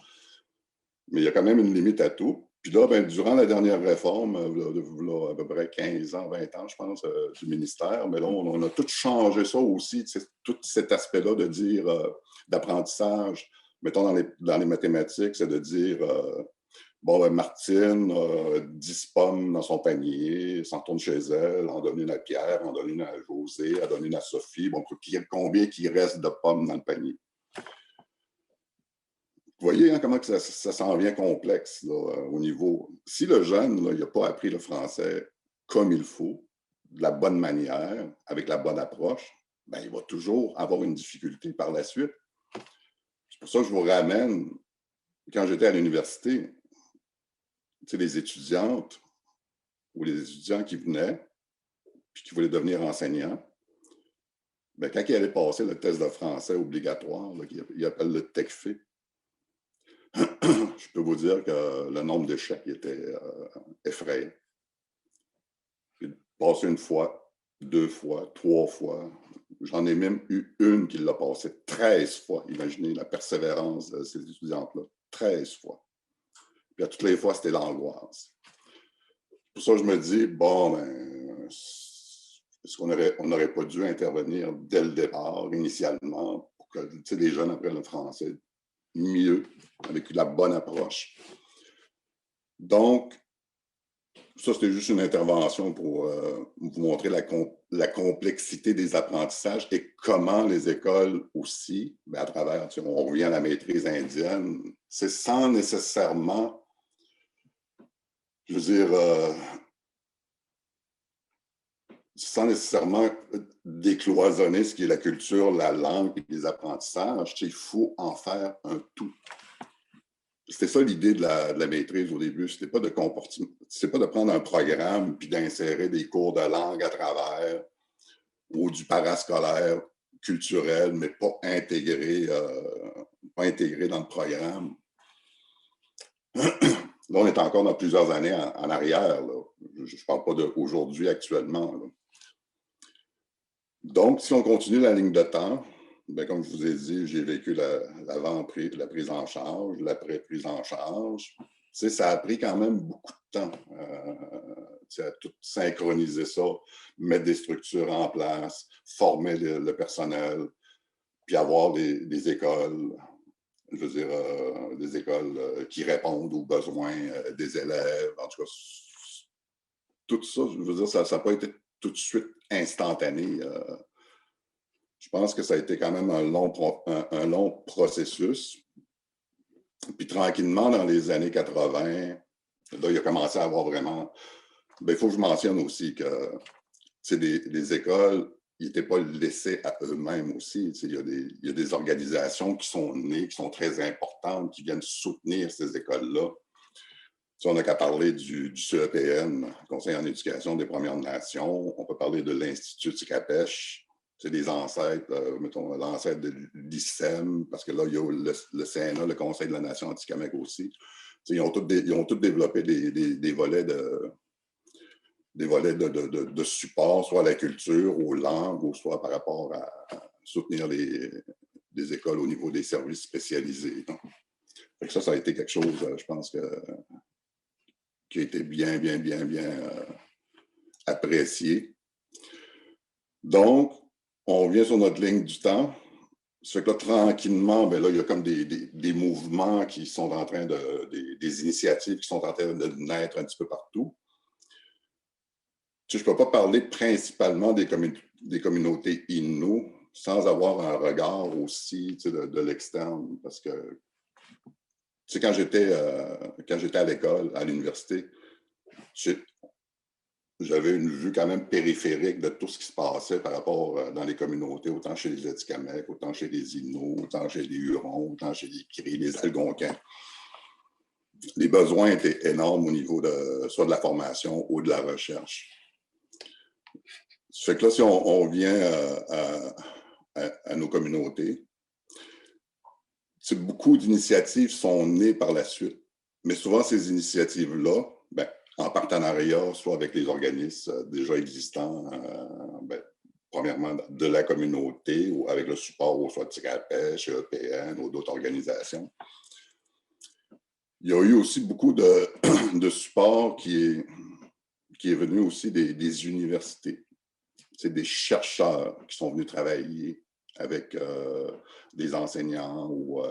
D: mais il y a quand même une limite à tout. Puis là, durant la dernière réforme, là, à peu près 15 ans, 20 ans, je pense, du ministère, mais là, on a tout changé ça aussi, tout cet aspect-là de dire d'apprentissage, mettons dans les mathématiques, c'est de dire bon, Martine a 10 pommes dans son panier, s'en retourne chez elle, en donne une à Pierre, en donne une à José, en donne une à Sophie. Bon, combien il reste de pommes dans le panier? Vous voyez hein, comment que ça s'en vient complexe là, au niveau. Si le jeune n'a pas appris le français comme il faut, de la bonne manière, avec la bonne approche, il va toujours avoir une difficulté par la suite. C'est pour ça que je vous ramène, quand j'étais à l'université, les étudiantes ou les étudiants qui venaient puis qui voulaient devenir enseignants, quand ils allaient passer le test de français obligatoire, qu'ils appellent le TECFE, je peux vous dire que le nombre d'échecs était effrayant. Passer une fois, 2 fois, 3 fois. J'en ai même eu une qui l'a passé 13 fois. Imaginez la persévérance de ces étudiantes-là. 13 fois. Puis à toutes les fois, c'était l'angoisse. Pour ça, je me dis, bon, est-ce qu'on n'aurait pas dû intervenir dès le départ, initialement, pour que les jeunes apprennent le français mieux, avec la bonne approche. Donc, ça, c'était juste une intervention pour vous montrer la complexité des apprentissages et comment les écoles aussi, à travers, on revient à la maîtrise indienne, c'est sans nécessairement, je veux dire, sans nécessairement décloisonner ce qui est la culture, la langue et les apprentissages, il faut en faire un tout. C'était ça l'idée de la maîtrise au début. C'était pas de prendre un programme puis d'insérer des cours de langue à travers ou du parascolaire culturel, mais pas intégré dans le programme. Là, on est encore dans plusieurs années en arrière. Là. Je ne parle pas d'aujourd'hui, actuellement. Là. Donc, si on continue la ligne de temps, comme je vous ai dit, j'ai vécu la prise en charge, l'après-prise en charge. Ça a pris quand même beaucoup de temps. à tout synchroniser ça, mettre des structures en place, former le personnel, puis avoir des écoles, je veux dire, des écoles qui répondent aux besoins des élèves. En tout cas, tout ça, je veux dire, ça n'a pas été tout de suite instantané. Je pense que ça a été quand même un long processus. Puis tranquillement, dans les années 80, là, il a commencé à avoir vraiment... Bien, il faut que je mentionne aussi que les écoles, ils n'étaient pas laissés à eux-mêmes aussi. Il y a des organisations qui sont nées, qui sont très importantes, qui viennent soutenir ces écoles-là. On n'a qu'à parler du CEPN, Conseil en éducation des Premières Nations. On peut parler de l'Institut Ticapèche. C'est des ancêtres, mettons, l'ancêtre de l'ICEM, parce que là, il y a le CNA, le Conseil de la Nation Atikamekw aussi. Ils ont tous développé des volets de support, soit à la culture, aux langues, ou soit par rapport à soutenir les écoles au niveau des services spécialisés. Ça a été quelque chose, je pense, qui a été bien apprécié. Donc, on revient sur notre ligne du temps. Ça fait que là, tranquillement, ben là, il y a comme des mouvements qui sont en train des initiatives qui sont en train de naître un petit peu partout. Je ne peux pas parler principalement des communautés Innu sans avoir un regard aussi de l'externe, parce que quand j'étais à l'école, à l'université, j'avais une vue quand même périphérique de tout ce qui se passait par rapport dans les communautés, autant chez les Atikamekw, autant chez les Inuits, autant chez les Hurons, autant chez les Cris, les Algonquins. Les besoins étaient énormes au niveau soit de la formation ou de la recherche. Ça fait que là, si on revient à nos communautés, beaucoup d'initiatives sont nées par la suite. Mais souvent, ces initiatives-là, en partenariat, soit avec les organismes déjà existants, premièrement de la communauté, ou avec le support soit de Ticapèche, EPN ou d'autres organisations. Il y a eu aussi beaucoup de support qui est venu aussi des universités. C'est des chercheurs qui sont venus travailler avec des enseignants ou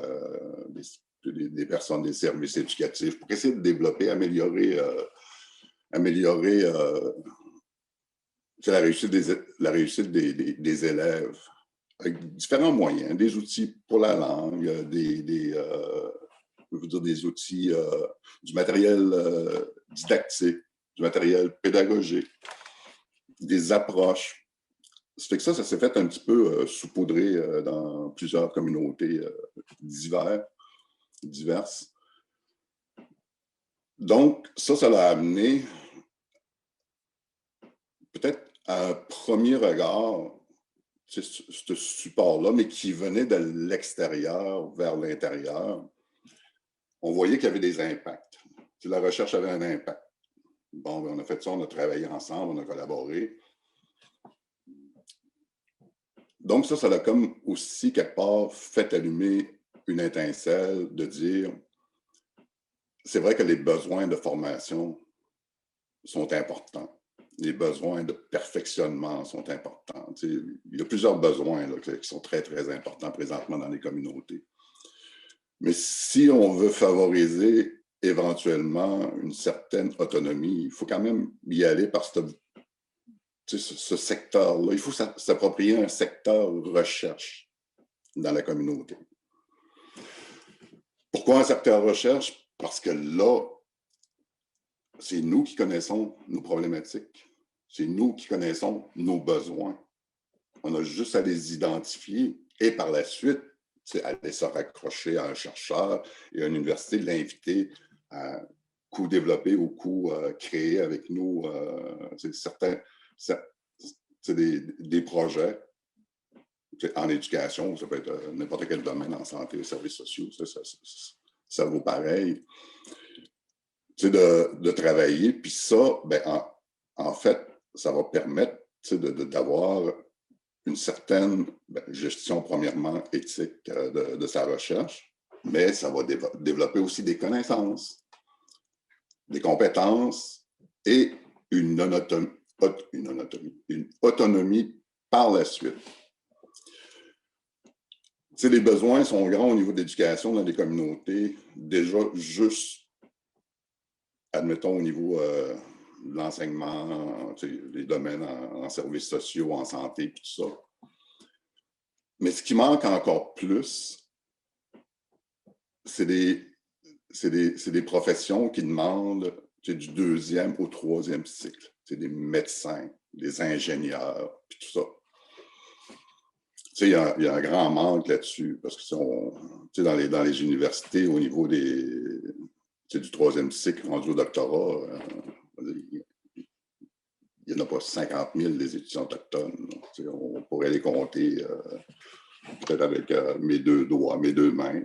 D: des personnes des services éducatifs pour essayer de développer, améliorer la réussite des élèves avec différents moyens, des outils pour la langue, des outils, du matériel didactique, du matériel pédagogique, des approches. Ça fait que ça s'est fait un petit peu saupoudrer dans plusieurs communautés diverses. Donc, ça l'a amené peut-être à un premier regard, ce support-là, mais qui venait de l'extérieur vers l'intérieur. On voyait qu'il y avait des impacts. La recherche avait un impact. Bon, on a fait ça, on a travaillé ensemble, on a collaboré. Donc, ça l'a comme aussi, quelque part, fait allumer une étincelle de dire, c'est vrai que les besoins de formation sont importants. Les besoins de perfectionnement sont importants. Il y a plusieurs besoins là, qui sont très, très importants présentement dans les communautés. Mais si on veut favoriser éventuellement une certaine autonomie, il faut quand même y aller par ce secteur-là. Il faut s'approprier un secteur recherche dans la communauté. Pourquoi un secteur recherche? Parce que là, c'est nous qui connaissons nos problématiques. C'est nous qui connaissons nos besoins. On a juste à les identifier et par la suite, aller se raccrocher à un chercheur et à une université, l'inviter à co-développer ou co-créer avec nous des projets en éducation. Ça peut être n'importe quel domaine, en santé, services sociaux, ça vaut pareil. De travailler. Puis ça, en fait, ça va permettre d'avoir une certaine gestion, premièrement, éthique de sa recherche, mais ça va développer aussi des connaissances, des compétences et une autonomie par la suite. Tu sais, les besoins sont grands au niveau de l'éducation dans les communautés, déjà juste, admettons, au niveau de l'enseignement, tu sais, les domaines en services sociaux, en santé, tout ça. Mais ce qui manque encore plus, c'est des professions qui demandent, tu sais, du 2e au 3e cycle. C'est des médecins, des ingénieurs, puis tout ça. Tu sais, il y a un grand manque là-dessus, parce que tu sais, dans les universités, au niveau du 3e cycle rendu au doctorat, il n'y en a pas 50 000 des étudiants autochtones. Tu sais, on pourrait les compter peut-être avec mes 2 doigts, mes 2 mains.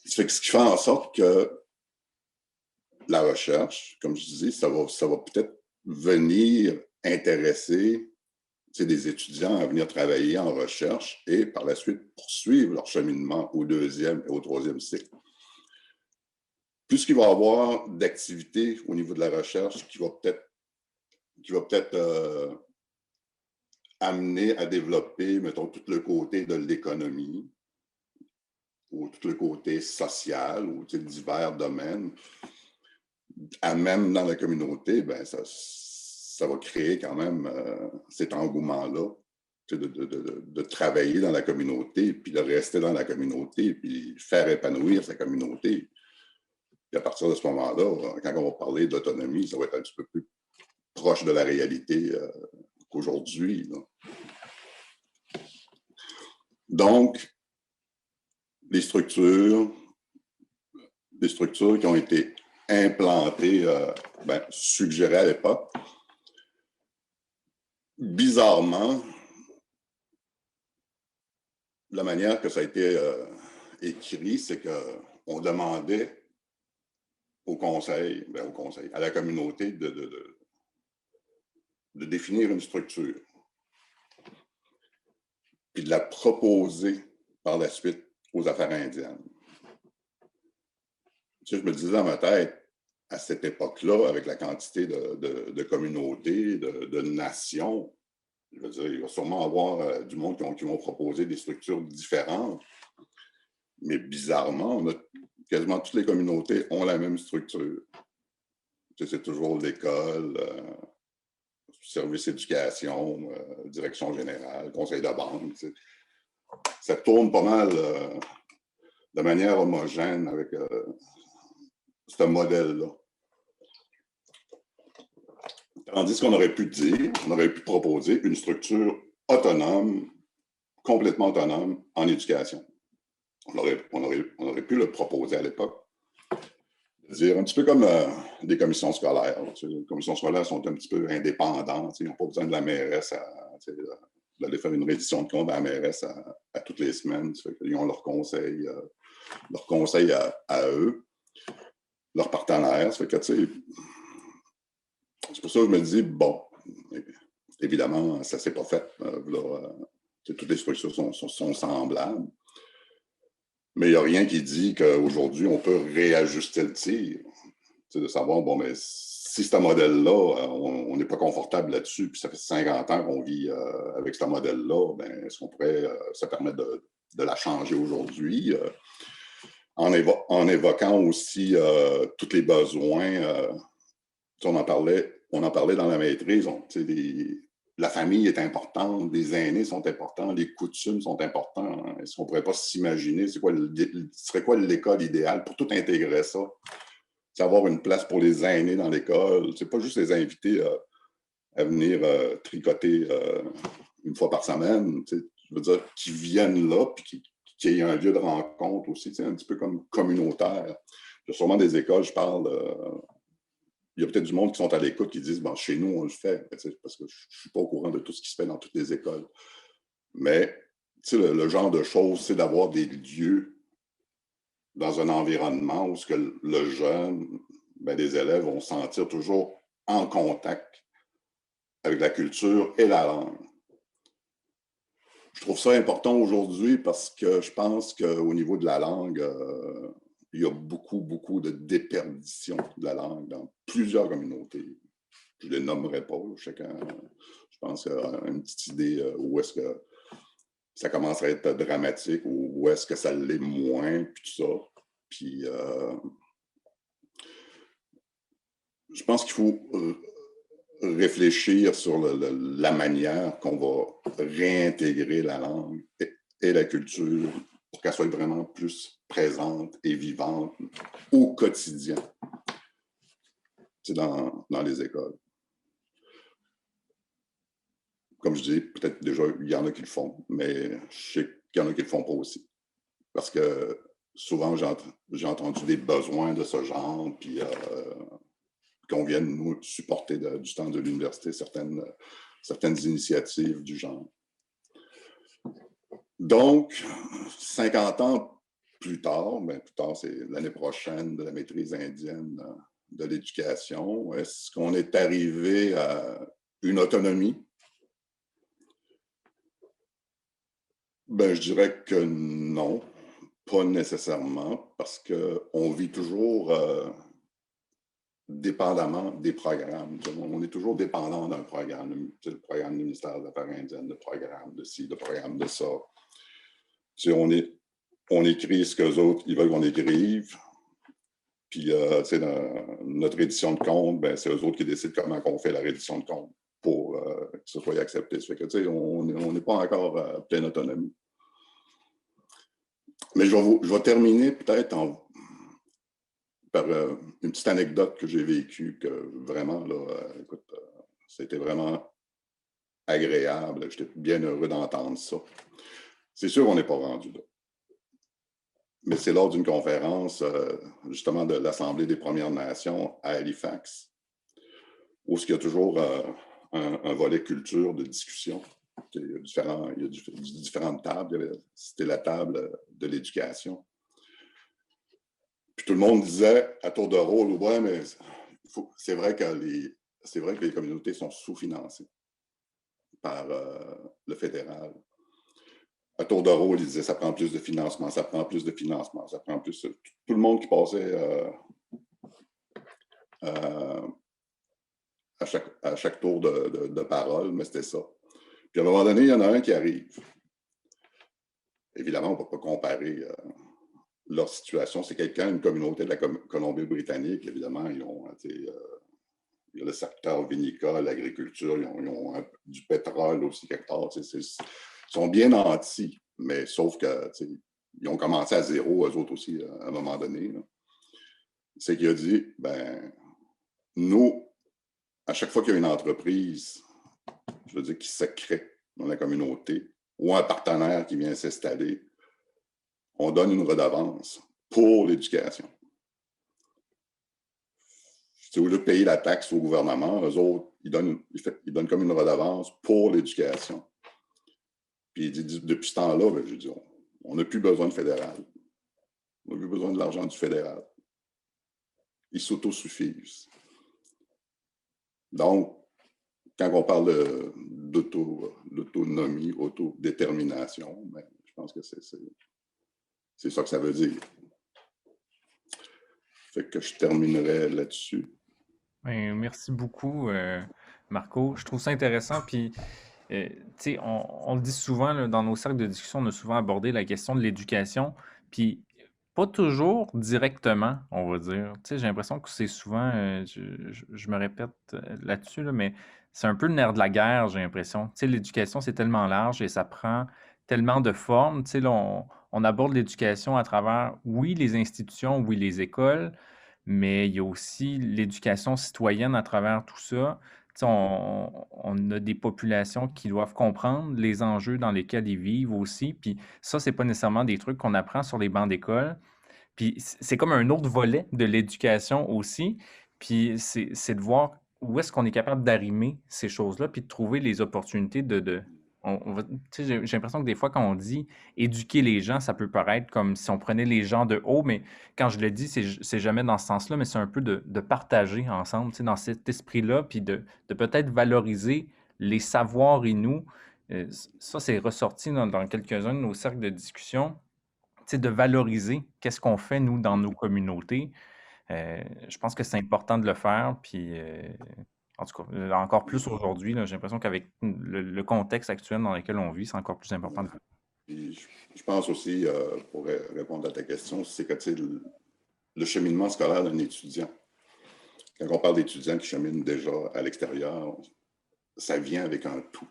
D: Ça fait que ce qui fait en sorte que la recherche, comme je disais, ça va peut-être venir intéresser des étudiants à venir travailler en recherche et par la suite poursuivre leur cheminement au 2e et au 3e cycle. Plus qu'il va y avoir d'activités au niveau de la recherche qui va peut-être amener à développer, mettons, tout le côté de l'économie ou tout le côté social ou divers domaines, à même dans la communauté, ben ça va créer quand même cet engouement-là de travailler dans la communauté, puis de rester dans la communauté, puis faire épanouir sa communauté. Puis à partir de ce moment-là, quand on va parler d'autonomie, ça va être un petit peu plus proche de la réalité qu'aujourd'hui. Donc, les structures qui ont été implantées, suggérées à l'époque, bizarrement, la manière que ça a été écrit, c'est qu'on demandait au conseil, à la communauté de définir une structure, puis de la proposer par la suite aux affaires indiennes. Tu sais, je me disais dans ma tête, à cette époque-là, avec la quantité de communautés, de nations, je veux dire, il va sûrement avoir du monde qui vont proposer des structures différentes. Mais bizarrement, quasiment toutes les communautés ont la même structure. Tu sais, c'est toujours l'école, service éducation, direction générale, conseil de banque. Tu sais. Ça tourne pas mal de manière homogène avec ce modèle-là. Tandis qu'on aurait pu dire, on aurait pu proposer une structure autonome, complètement autonome en éducation. On aurait pu le proposer à l'époque. Dire un petit peu comme des commissions scolaires. Tu sais, les commissions scolaires sont un petit peu indépendantes. Ils n'ont pas besoin de la mairesse d'aller faire une reddition de compte à la mairesse à toutes les semaines. Tu sais, ils ont leur conseil à eux, leurs partenaires. Ça fait que, tu sais, c'est pour ça que je me dis, bon, évidemment, ça ne s'est pas fait. Toutes les structures sont semblables. Mais il n'y a rien qui dit qu'aujourd'hui, on peut réajuster le tir. De savoir, bon, mais si ce modèle-là, on n'est pas confortable là-dessus, puis ça fait 50 ans qu'on vit avec ce modèle-là, ben, est-ce qu'on pourrait se permettre de la changer aujourd'hui? En évoquant aussi tous les besoins, on en parlait dans la maîtrise, la famille est importante, les aînés sont importants, les coutumes sont importants. Hein. Est-ce qu'on ne pourrait pas s'imaginer ce serait quoi l'école idéale pour tout intégrer ça? C'est avoir une place pour les aînés dans l'école. C'est pas juste les inviter à venir tricoter une fois par semaine. Je veux dire, qu'ils viennent là, puis qu'il y ait un lieu de rencontre aussi, un petit peu comme communautaire. Il y a sûrement des écoles, je parle... il y a peut-être du monde qui sont à l'écoute qui disent bon, chez nous, on le fait, parce que je ne suis pas au courant de tout ce qui se fait dans toutes les écoles. Mais le genre de choses, c'est d'avoir des lieux dans un environnement où ce que le jeune, les élèves vont se sentir toujours en contact avec la culture et la langue. Je trouve ça important aujourd'hui parce que je pense qu'au niveau de la langue, il y a beaucoup de déperdition de la langue dans plusieurs communautés. Je ne les nommerai pas, chacun, je pense, a une petite idée où est-ce que ça commence à être dramatique ou où est-ce que ça l'est moins, puis tout ça. Puis, je pense qu'il faut réfléchir sur la manière qu'on va réintégrer la langue et la culture pour qu'elle soit vraiment plus présente et vivante au quotidien dans les écoles. Comme je dis, peut-être déjà, il y en a qui le font, mais je sais qu'il y en a qui ne le font pas aussi. Parce que souvent, j'ai entendu des besoins de ce genre, puis qu'on vienne nous supporter du temps de l'université certaines initiatives du genre. Donc, 50 ans plus tard, c'est l'année prochaine de la maîtrise indienne de l'éducation, est-ce qu'on est arrivé à une autonomie? Je dirais que non, pas nécessairement, parce qu'on vit toujours dépendamment des programmes. On est toujours dépendant d'un programme, le programme du ministère des Affaires indiennes, le programme de ci, le programme de ça. On écrit ce qu'eux autres, ils veulent qu'on écrive. Puis, dans notre édition de compte, c'est eux autres qui décident comment on fait la réédition de compte pour que ce soit accepté. Ça fait que, on n'est pas encore à pleine autonomie. Mais je vais terminer peut-être par une petite anecdote que j'ai vécue, que vraiment, là, écoute, c'était vraiment agréable. J'étais bien heureux d'entendre ça. C'est sûr qu'on n'est pas rendu là. Mais c'est lors d'une conférence, justement, de l'Assemblée des Premières Nations à Halifax, où il y a toujours un volet culture de discussion. Il y a différentes tables. C'était la table de l'éducation. Puis tout le monde disait, à tour de rôle, ouais, mais c'est vrai que les communautés sont sous-financées par le fédéral. À tour de rôle, ils disaient, ça prend plus de financement, ça prend plus de financement, ça prend plus... Tout le monde qui passait à chaque tour de parole, mais c'était ça. Puis à un moment donné, il y en a un qui arrive. Évidemment, on ne peut pas comparer leur situation. C'est une communauté de la Colombie-Britannique. Évidemment, il y a le secteur vinicole, l'agriculture, ils ont du pétrole aussi quelque part. Ils sont bien nantis, mais sauf qu'ils ont commencé à zéro, eux autres aussi, à un moment donné. C'est qu'il a dit, nous, à chaque fois qu'il y a une entreprise, je veux dire, qui se crée dans la communauté, ou un partenaire qui vient s'installer, on donne une redevance pour l'éducation. Au lieu de payer la taxe au gouvernement, eux autres, ils donnent comme une redevance pour l'éducation. Puis il dit, depuis ce temps-là, je dis, on n'a plus besoin de fédéral. On n'a plus besoin de l'argent du fédéral. Ils s'autosuffisent. Donc, quand on parle d'autonomie, autodétermination, je pense que c'est ça que ça veut dire. Fait que je terminerai là-dessus.
B: Merci beaucoup, Marco. Je trouve ça intéressant. Puis, on le dit souvent là, dans nos cercles de discussion, on a souvent abordé la question de l'éducation. Puis, pas toujours directement, on va dire. J'ai l'impression que c'est souvent, je me répète là-dessus, là, mais c'est un peu le nerf de la guerre, j'ai l'impression. L'éducation, c'est tellement large et ça prend tellement de formes. Là, on aborde l'éducation à travers, oui, les institutions, oui, les écoles, mais il y a aussi l'éducation citoyenne à travers tout ça. On a des populations qui doivent comprendre les enjeux dans lesquels ils vivent aussi. Puis ça, c'est pas nécessairement des trucs qu'on apprend sur les bancs d'école. Puis c'est comme un autre volet de l'éducation aussi. Puis c'est de voir où est-ce qu'on est capable d'arrimer ces choses-là, puis de trouver les opportunités j'ai l'impression que des fois, quand on dit éduquer les gens, ça peut paraître comme si on prenait les gens de haut, mais quand je le dis, c'est jamais dans ce sens-là, mais c'est un peu de partager ensemble, dans cet esprit-là, puis de peut-être valoriser les savoirs et nous. Ça, c'est ressorti dans quelques-uns de nos cercles de discussion. de valoriser qu'est-ce qu'on fait, nous, dans nos communautés. Je pense que c'est important de le faire, puis en tout cas, encore plus aujourd'hui, j'ai l'impression qu'avec le contexte actuel dans lequel on vit, c'est encore plus important de le faire.
D: Puis, je pense aussi, pour répondre à ta question, c'est que le cheminement scolaire d'un étudiant, quand on parle d'étudiants qui cheminent déjà à l'extérieur, ça vient avec un tout.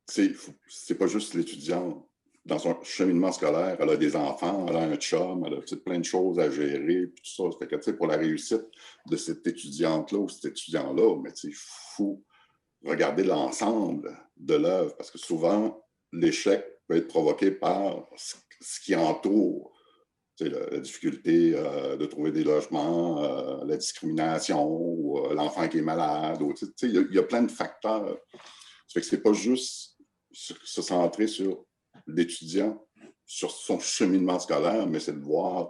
D: C'est pas juste l'étudiant. Dans son cheminement scolaire, elle a des enfants, elle a un chum, elle a plein de choses à gérer, puis tout ça. Fait que, pour la réussite de cette étudiante-là ou cet étudiant-là, mais il faut regarder l'ensemble de l'œuvre, parce que souvent, l'échec peut être provoqué par ce qui entoure la difficulté de trouver des logements, la discrimination, ou l'enfant qui est malade. Il y a plein de facteurs. Ça fait que c'est pas juste se centrer sur l'étudiant, sur son cheminement scolaire, mais c'est de voir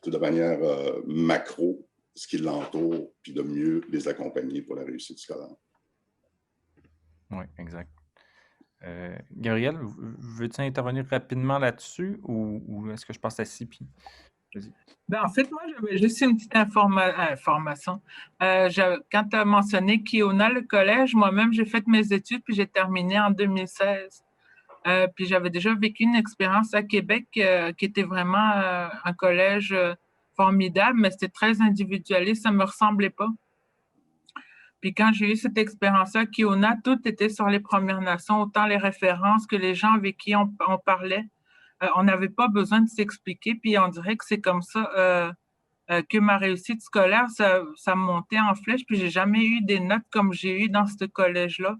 D: de manière macro ce qui l'entoure, puis de mieux les accompagner pour la réussite scolaire.
B: Oui, exact. Gabriel, veux-tu intervenir rapidement là-dessus ou est-ce que je passe à Sipi? Vas-y.
E: En fait, moi, j'avais juste une petite information. Quand tu as mentionné Kiona, le collège, moi-même, j'ai fait mes études puis j'ai terminé en 2016. Puis j'avais déjà vécu une expérience à Québec qui était vraiment un collège formidable, mais c'était très individualiste, ça ne me ressemblait pas. Puis quand j'ai eu cette expérience-là, Kiona, tout était sur les Premières Nations, autant les références que les gens avec qui on parlait. On n'avait pas besoin de s'expliquer, puis on dirait que c'est comme ça que ma réussite scolaire, ça montait en flèche, puis j'ai jamais eu des notes comme j'ai eu dans ce collège-là.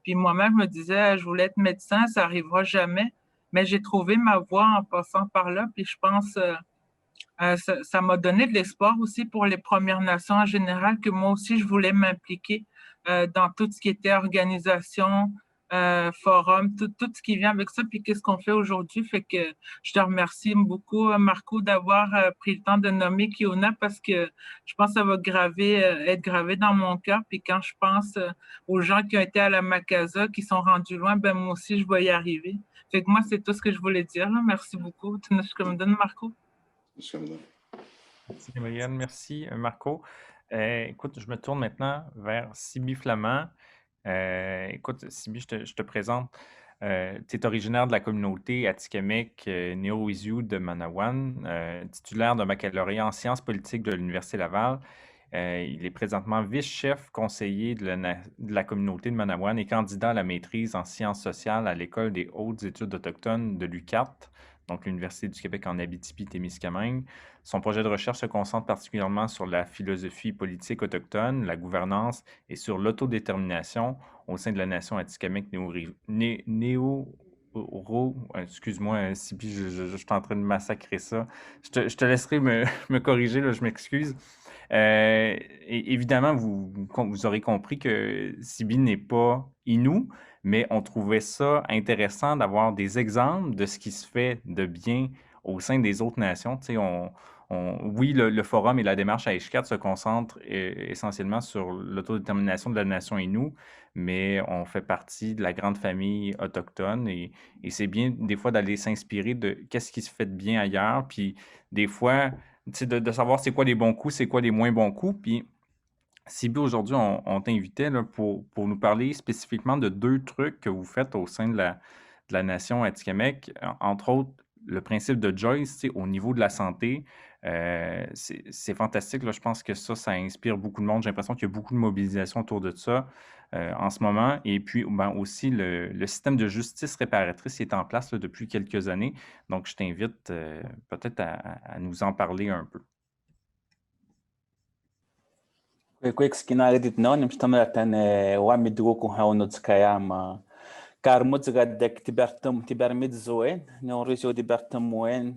E: Puis moi-même, je me disais, je voulais être médecin, ça n'arrivera jamais, mais j'ai trouvé ma voie en passant par là, puis je pense ça m'a donné de l'espoir aussi pour les Premières Nations en général, que moi aussi, je voulais m'impliquer dans tout ce qui était organisation, forum, tout ce qui vient avec ça, puis qu'est-ce qu'on fait aujourd'hui. Fait que je te remercie beaucoup, Marco, d'avoir pris le temps de nommer Kiona parce que je pense que ça va être gravé dans mon cœur. Puis quand je pense aux gens qui ont été à la Macasa, qui sont rendus loin, ben moi aussi, je vais y arriver. Fait que moi, c'est tout ce que je voulais dire. Là. Merci beaucoup. Tu me donnes, Marco?
B: Merci, Gabriel. Merci, Marco. Écoute, je me tourne maintenant vers Sibi Flamand. Écoute, Sibi, je te présente. Tu es originaire de la communauté Atikamekw Néo-Iziou de Manawan, titulaire d'un baccalauréat en sciences politiques de l'Université Laval. Il est présentement vice-chef conseiller de la communauté de Manawan et candidat à la maîtrise en sciences sociales à l'École des hautes études autochtones de l'UQAT, donc l'Université du Québec en Abitibi-Témiscamingue. Son projet de recherche se concentre particulièrement sur la philosophie politique autochtone, la gouvernance et sur l'autodétermination au sein de la nation Atikamekw excuse-moi, Sibi, je suis en train de massacrer ça. Je te laisserai me corriger, là, je m'excuse. Et évidemment, vous aurez compris que Sibi n'est pas Innu, mais on trouvait ça intéressant d'avoir des exemples de ce qui se fait de bien au sein des autres nations. Tu sais, oui, le forum et la démarche à Ishkat se concentrent essentiellement sur l'autodétermination de la nation Innu, mais on fait partie de la grande famille autochtone et c'est bien des fois d'aller s'inspirer de qu'est-ce qui se fait de bien ailleurs, puis des fois, de savoir c'est quoi les bons coups, c'est quoi les moins bons coups, puis Sibi, aujourd'hui, on t'invitait là, pour nous parler spécifiquement de 2 trucs que vous faites au sein de la nation Atikamekw, entre autres le principe de Joyce, au niveau de la santé. C'est fantastique, là. Je pense que ça inspire beaucoup de monde. J'ai l'impression qu'il y a beaucoup de mobilisation autour de ça en ce moment. Et puis aussi, le système de justice réparatrice est en place là, depuis quelques années. Donc, je t'invite peut-être à nous en parler un peu.
F: Kwek skinagdit no nim stamatan wa midgo ku hawno tskayama karmut gadek tibermid zoen no risio tibertam wen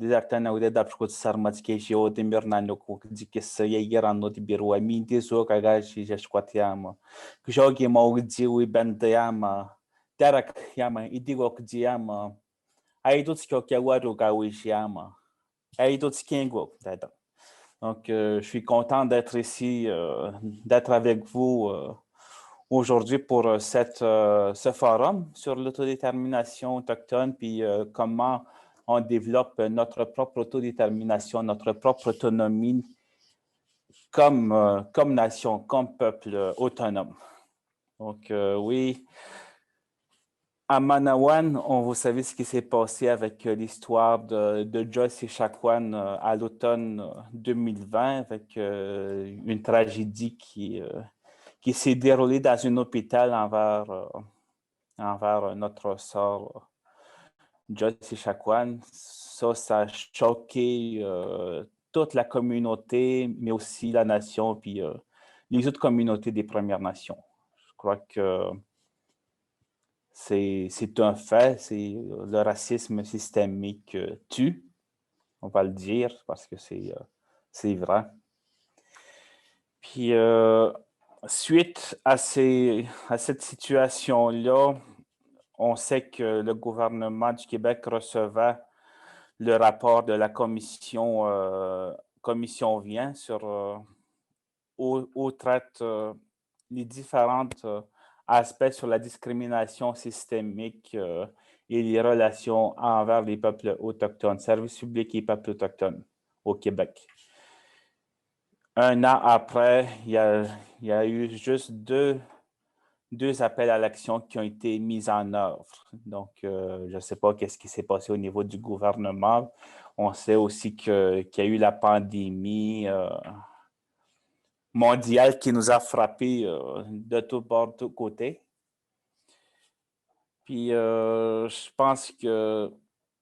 F: didartana ude dapshkut sarmat keshi o timirnano ku dikes yegerano tibirwa minte so kagashi jashkwatiama kshogi mawgji wi bandayama tarak yama idigo kjiyama aidut skokya waru gawishiyama aidut skengo tada. Donc, je suis content d'être ici, d'être avec vous aujourd'hui pour ce forum sur l'autodétermination autochtone, puis comment on développe notre propre autodétermination, notre propre autonomie comme nation, comme peuple autonome. Donc, oui, à Manawan, vous savez ce qui s'est passé avec l'histoire de Joyce Echaquan à l'automne 2020, avec une tragédie qui s'est déroulée dans un hôpital envers notre sœur Joyce Echaquan. Ça a choqué toute la communauté, mais aussi la nation, puis les autres communautés des Premières Nations. Je crois que c'est un fait, le racisme systémique tue, on va le dire, parce que c'est vrai. Puis, suite à cette situation-là, on sait que le gouvernement du Québec recevait le rapport de la commission Vien où traite les différentes aspects sur la discrimination systémique et les relations envers les peuples autochtones, services publics et peuples autochtones au Québec. Un an après, il y a eu juste deux appels à l'action qui ont été mis en œuvre. Donc, je ne sais pas qu'est-ce qui s'est passé au niveau du gouvernement. On sait aussi qu'il y a eu la pandémie mondiale qui nous a frappés de tous bords, de tous côtés. Puis, je pense que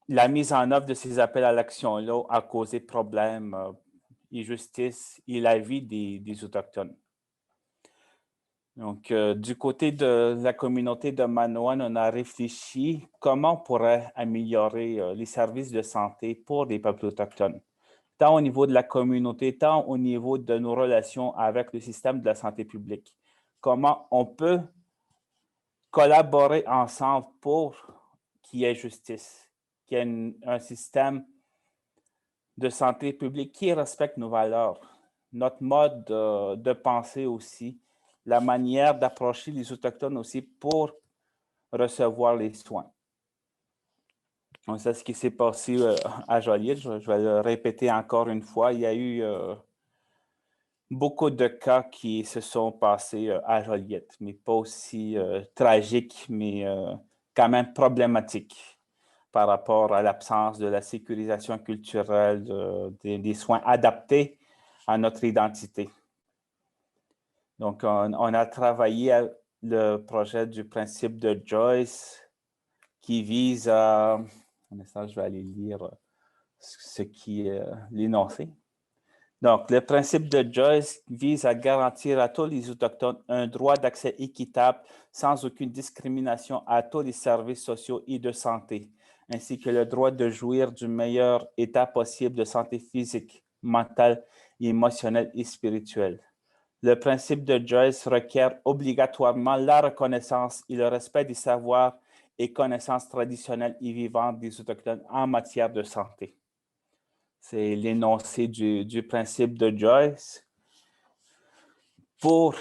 F: la mise en œuvre de ces appels à l'action-là a causé problème, injustice et la vie des Autochtones. Donc, du côté de la communauté de Manawan, on a réfléchi comment on pourrait améliorer les services de santé pour les peuples autochtones, tant au niveau de la communauté, tant au niveau de nos relations avec le système de la santé publique. Comment on peut collaborer ensemble pour qu'il y ait justice, qu'il y ait un système de santé publique qui respecte nos valeurs, notre mode de pensée aussi, la manière d'approcher les Autochtones aussi pour recevoir les soins. Donc, c'est ce qui s'est passé à Joliette. Je vais le répéter encore une fois. Il y a eu beaucoup de cas qui se sont passés à Joliette, mais pas aussi tragiques, mais quand même problématiques par rapport à l'absence de la sécurisation culturelle, des soins adaptés à notre identité. Donc, on a travaillé à le projet du principe de Joyce qui vise à... Un instant, je vais aller lire ce qui est l'énoncé. Donc, le principe de Joyce vise à garantir à tous les Autochtones un droit d'accès équitable sans aucune discrimination à tous les services sociaux et de santé, ainsi que le droit de jouir du meilleur état possible de santé physique, mentale, émotionnelle et spirituelle. Le principe de Joyce requiert obligatoirement la reconnaissance et le respect des savoirs et connaissances traditionnelles et vivantes des Autochtones en matière de santé. C'est l'énoncé du principe de Joyce pour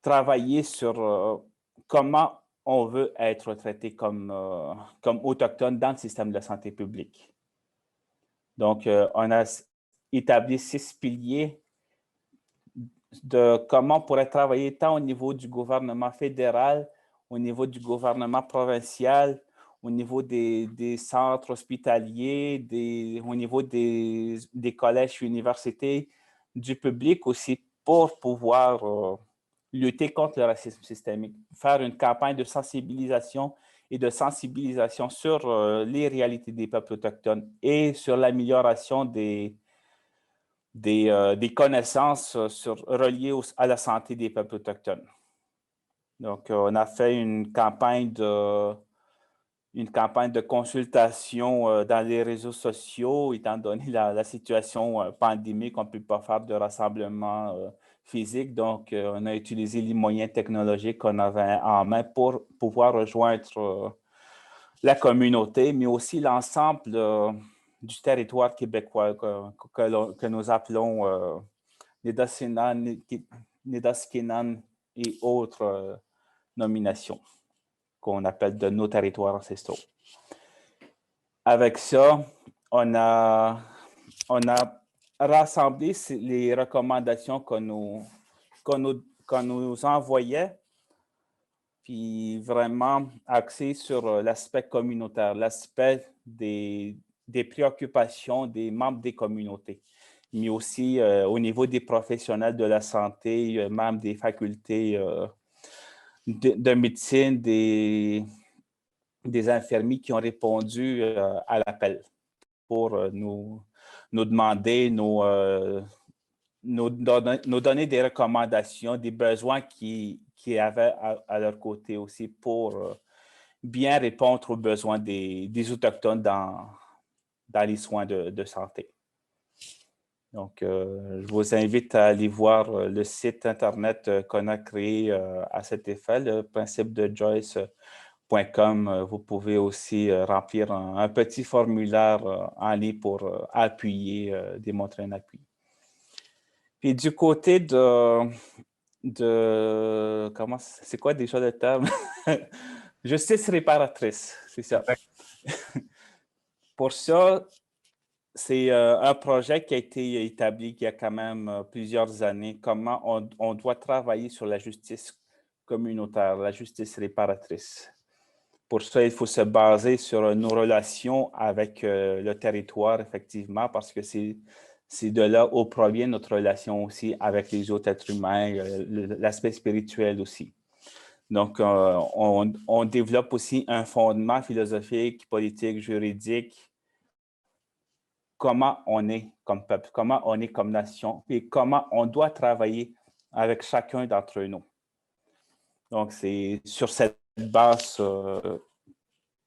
F: travailler sur comment on veut être traité comme Autochtone dans le système de la santé publique. Donc, on a établi 6 piliers de comment on pourrait travailler tant au niveau du gouvernement fédéral, au niveau du gouvernement provincial, au niveau des centres hospitaliers, au niveau des collèges et universités, du public aussi, pour pouvoir lutter contre le racisme systémique, faire une campagne de sensibilisation sur les réalités des peuples autochtones et sur l'amélioration des connaissances reliées à la santé des peuples autochtones. Donc, on a fait une campagne de consultation dans les réseaux sociaux, étant donné la situation pandémique, on ne peut pas faire de rassemblement physique. Donc, on a utilisé les moyens technologiques qu'on avait en main pour pouvoir rejoindre la communauté, mais aussi l'ensemble du territoire québécois que nous appelons Nidaskinan et autres nominations qu'on appelle de nos territoires ancestraux. avec ça, on a rassemblé les recommandations qu'on nous envoyait, puis vraiment axé sur l'aspect communautaire, l'aspect des préoccupations des membres des communautés, mais aussi au niveau des professionnels de la santé, membres des facultés de médecine, des infirmiers qui ont répondu à l'appel pour nous demander, nous donner des recommandations, des besoins qu'ils avaient à leur côté aussi pour bien répondre aux besoins des Autochtones dans les soins de santé. Donc, je vous invite à aller voir le site Internet qu'on a créé à cet effet, le principe de Joyce.com. Vous pouvez aussi remplir un petit formulaire en ligne pour appuyer, démontrer un appui. Puis du côté comment c'est quoi déjà le terme? Justice réparatrice, c'est ça. Pour ça, c'est un projet qui a été établi il y a quand même plusieurs années, comment on doit travailler sur la justice communautaire, la justice réparatrice. Pour ça, il faut se baser sur nos relations avec le territoire, effectivement, parce que c'est de là où provient notre relation aussi avec les autres êtres humains, l'aspect spirituel aussi. Donc, on développe aussi un fondement philosophique, politique, juridique, comment on est comme peuple, comment on est comme nation, et comment on doit travailler avec chacun d'entre nous. Donc, c'est sur cette base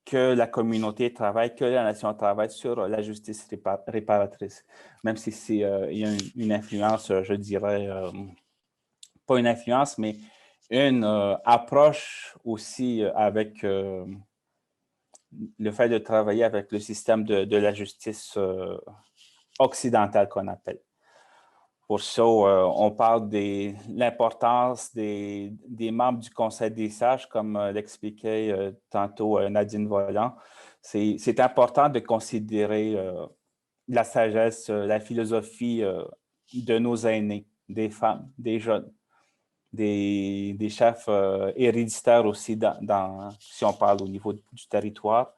F: que la communauté travaille, que la nation travaille sur la justice réparatrice, même si il y a une influence, je dirais, pas une influence, mais une approche aussi avec le fait de travailler avec le système de la justice occidentale qu'on appelle. Pour ça, on parle de l'importance des membres du Conseil des sages, comme l'expliquait tantôt Nadine Volant. C'est important de considérer la sagesse, la philosophie de nos aînés, des femmes, des jeunes, des chefs héréditaires aussi, si on parle au niveau du territoire.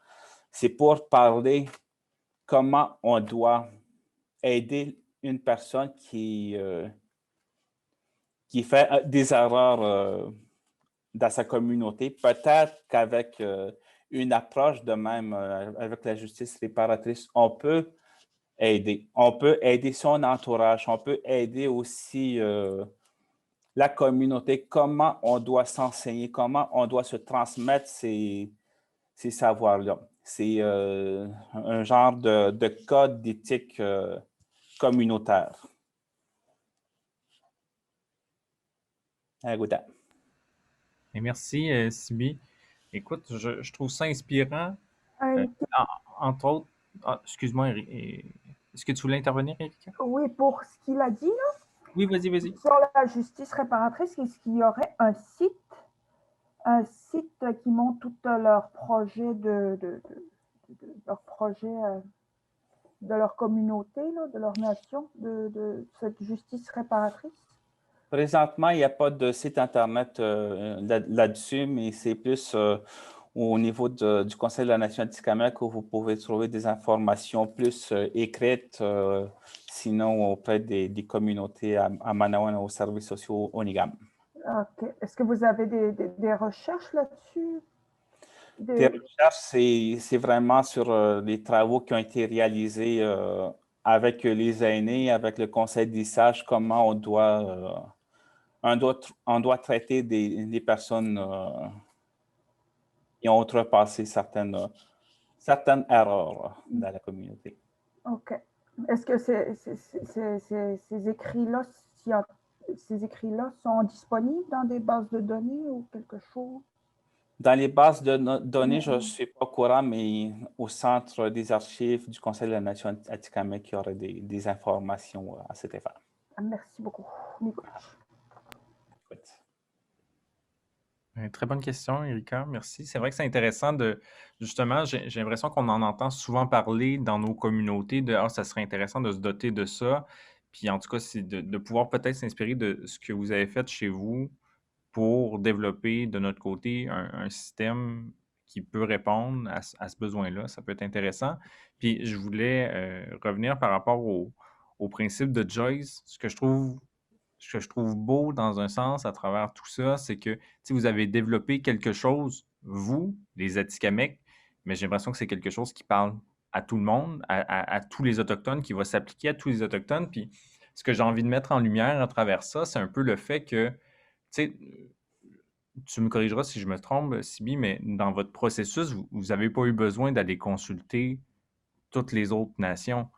F: C'est pour parler comment on doit aider une personne qui fait des erreurs dans sa communauté. Peut-être qu'avec une approche de même, avec la justice réparatrice, on peut aider. On peut aider son entourage. On peut aider aussi la communauté, comment on doit s'enseigner, comment on doit se transmettre ces savoirs-là. C'est un genre de code d'éthique communautaire.
B: Et merci, Sibi. Écoute, je trouve ça inspirant. Entre autres, excuse-moi, est-ce que tu voulais intervenir, Erika?
G: Oui, pour ce qu'il a dit, là,
B: oui, vas-y.
G: Sur la justice réparatrice, est-ce qu'il y aurait un site qui montre tous leurs projets de leur communauté, là, de leur nation, de cette justice réparatrice?
F: Présentement, il n'y a pas de site Internet là-dessus, mais c'est plus au niveau du Conseil de la Nation Atikamekw où vous pouvez trouver des informations plus écrites, sinon auprès des communautés à Manawan, aux services sociaux Onigam.
G: OK. Est-ce que vous avez des recherches là-dessus?
F: Des recherches, c'est vraiment sur les travaux qui ont été réalisés avec les aînés, avec le Conseil des sages, comment on doit traiter des personnes qui ont outrepassé certaines erreurs dans la communauté.
G: OK. Est-ce que ces écrits-là sont disponibles dans des bases de données ou quelque chose?
F: Dans les bases de données, je ne suis pas au courant, mais au centre des archives du Conseil de la Nation Atikamekw, il y aurait des informations à cet effet.
G: Merci beaucoup, Nicolas.
B: Très bonne question, Erika. Merci. C'est vrai que c'est intéressant de, justement, j'ai l'impression qu'on en entend souvent parler dans nos communautés de, ah, ça serait intéressant de se doter de ça. Puis en tout cas, c'est de pouvoir peut-être s'inspirer de ce que vous avez fait chez vous pour développer de notre côté un système qui peut répondre à ce besoin-là. Ça peut être intéressant. Puis je voulais revenir par rapport au principe de Joyce. Ce que je trouve beau dans un sens à travers tout ça, c'est que vous avez développé quelque chose, vous, les Atikamekw, mais j'ai l'impression que c'est quelque chose qui parle à tout le monde, à tous les Autochtones, qui va s'appliquer à tous les Autochtones. Puis ce que j'ai envie de mettre en lumière à travers ça, c'est un peu le fait que, tu me corrigeras si je me trompe, Sibi, mais dans votre processus, vous n'avez pas eu besoin d'aller consulter toutes les autres nations.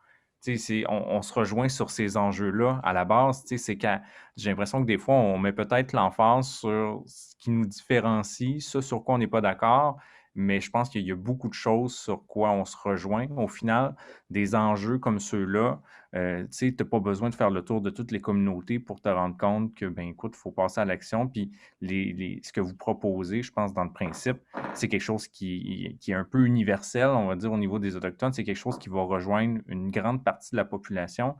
B: On se rejoint sur ces enjeux-là à la base. C'est que j'ai l'impression que des fois, on met peut-être l'emphase sur ce qui nous différencie, ça sur quoi on n'est pas d'accord, mais je pense qu'il y a beaucoup de choses sur quoi on se rejoint. Au final, des enjeux comme ceux-là, tu n'as pas besoin de faire le tour de toutes les communautés pour te rendre compte que, ben écoute, il faut passer à l'action. Puis ce que vous proposez, je pense, dans le principe, c'est quelque chose qui est un peu universel, on va dire, au niveau des Autochtones. C'est quelque chose qui va rejoindre une grande partie de la population.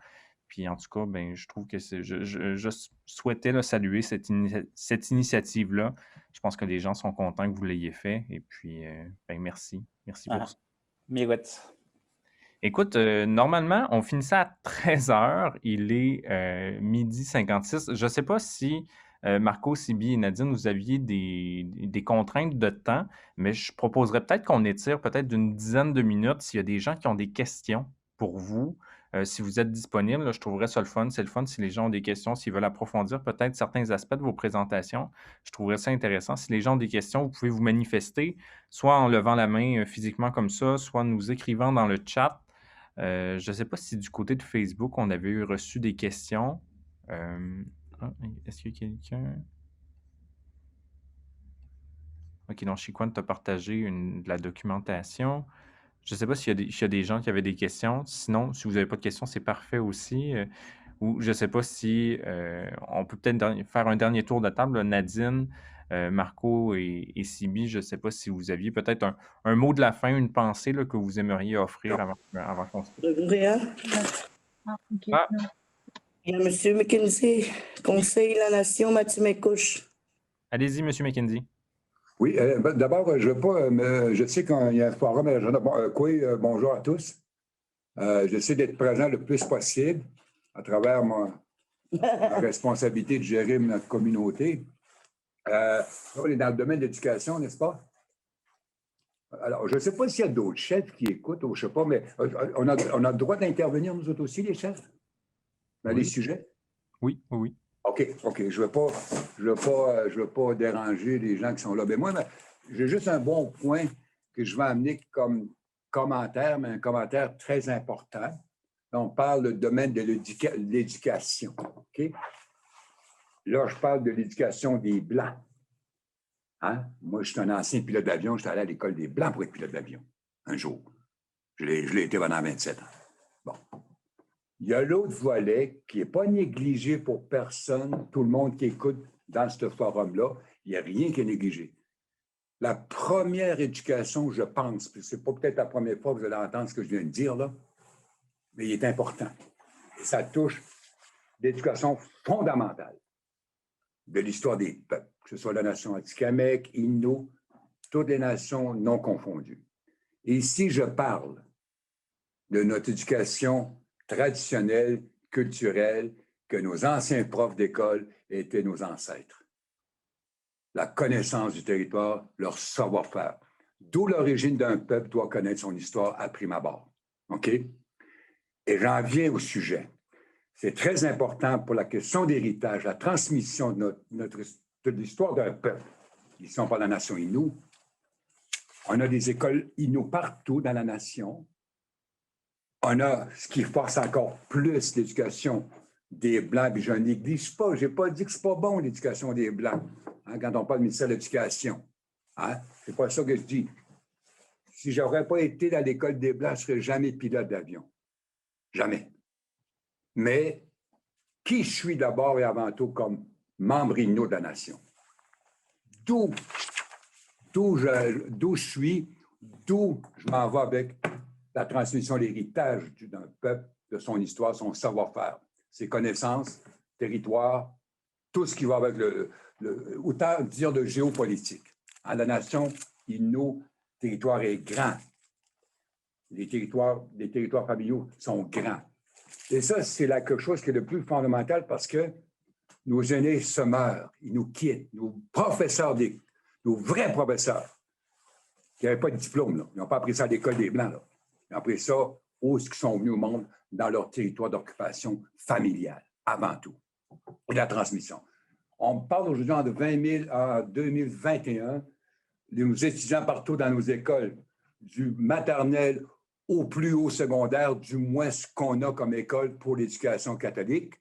B: Puis en tout cas, ben, je trouve que je souhaitais là, saluer cette initiative-là. Je pense que les gens sont contents que vous l'ayez fait. Et puis, ben, merci. Merci pour ça.
F: Miigwech.
B: Écoute, normalement, on finit ça à 13h. Il est 12h56. Je ne sais pas si Marco, Sibi et Nadine, vous aviez des contraintes de temps, mais je proposerais peut-être qu'on étire peut-être d'une dizaine de minutes s'il y a des gens qui ont des questions pour vous. Si vous êtes disponible, là, je trouverais ça le fun. C'est le fun si les gens ont des questions, s'ils veulent approfondir peut-être certains aspects de vos présentations. Je trouverais ça intéressant. Si les gens ont des questions, vous pouvez vous manifester, soit en levant la main physiquement comme ça, soit en nous écrivant dans le chat. Je ne sais pas si du côté de Facebook, on avait reçu des questions. Est-ce qu'il y a quelqu'un? OK, donc Chiquan t'a partagé de la documentation. Je ne sais pas s'il y a des gens qui avaient des questions. Sinon, si vous n'avez pas de questions, c'est parfait aussi. Ou je ne sais pas si on peut peut-être faire un dernier tour de table. Là, Nadine, Marco et Sibi, je ne sais pas si vous aviez peut-être un mot de la fin, une pensée là, que vous aimeriez offrir avant qu'on se...
C: Ah.
H: Il y a M. McKenzie, Conseil de la Nation Matimekouche.
B: Allez-y, M. McKenzie.
I: Oui, d'abord, je veux pas. Je sais qu'il y a un forum à l'agenda. Bonjour à tous. J'essaie d'être présent le plus possible à travers ma responsabilité de gérer notre communauté. On est dans le domaine de l'éducation, n'est-ce pas? Alors, je ne sais pas s'il y a d'autres chefs qui écoutent, ou je ne sais pas, mais on a le droit d'intervenir, nous autres aussi, les chefs, dans les sujets?
B: Oui, oui.
I: OK. Je ne veux pas déranger les gens qui sont là. Mais moi, j'ai juste un bon point que je vais amener comme commentaire, mais un commentaire très important. On parle du domaine de l'éducation. OK? Là, je parle de l'éducation des Blancs. Hein? Moi, je suis un ancien pilote d'avion. J'étais allé à l'école des Blancs pour être pilote d'avion, un jour. Je l'ai été pendant 27 ans. Bon. Il y a l'autre volet qui n'est pas négligé pour personne, tout le monde qui écoute dans ce forum-là, il n'y a rien qui est négligé. La première éducation, je pense, puis ce n'est pas peut-être la première fois que vous allez entendre ce que je viens de dire, là, mais il est important. Et ça touche l'éducation fondamentale de l'histoire des peuples, que ce soit la nation Atikamekw, Innu, toutes les nations non confondues. Et ici, je parle de notre éducation traditionnelle, culturelle, que nos anciens profs d'école étaient nos ancêtres. La connaissance du territoire, leur savoir-faire. D'où l'origine d'un peuple doit connaître son histoire à prime abord. OK? Et j'en viens au sujet. C'est très important pour la question d'héritage, la transmission de l'histoire d'un peuple. Ils sont par la nation Innu. On a des écoles Innu partout dans la nation. On a ce qui force encore plus l'éducation des Blancs, puis je ne néglige pas, je n'ai pas dit que ce n'est pas bon l'éducation des Blancs, hein, quand on parle du ministère de l'Éducation. Hein? Ce n'est pas ça que je dis. Si je n'aurais pas été dans l'école des Blancs, je ne serais jamais pilote d'avion. Jamais. Mais qui je suis d'abord et avant tout comme membre Innu de la nation? d'où je suis, d'où je m'en vais avec la transmission, l'héritage d'un peuple, de son histoire, son savoir-faire, ses connaissances, territoire, tout ce qui va avec autant dire de géopolitique. La nation Innu, le territoire est grand. Les territoires familiaux sont grands. Et ça, c'est quelque chose qui est le plus fondamental parce que nos aînés se meurent, ils nous quittent. Nos professeurs, nos vrais professeurs, qui n'avaient pas de diplôme, là. Ils n'ont pas appris ça à l'école des Blancs. Là. Ils ont appris ça où ils sont venus au monde, dans leur territoire d'occupation familiale, avant tout. Et la transmission. On parle aujourd'hui en 2021, nos étudiants partout dans nos écoles, du maternel au plus haut secondaire, du moins ce qu'on a comme école pour l'éducation catholique,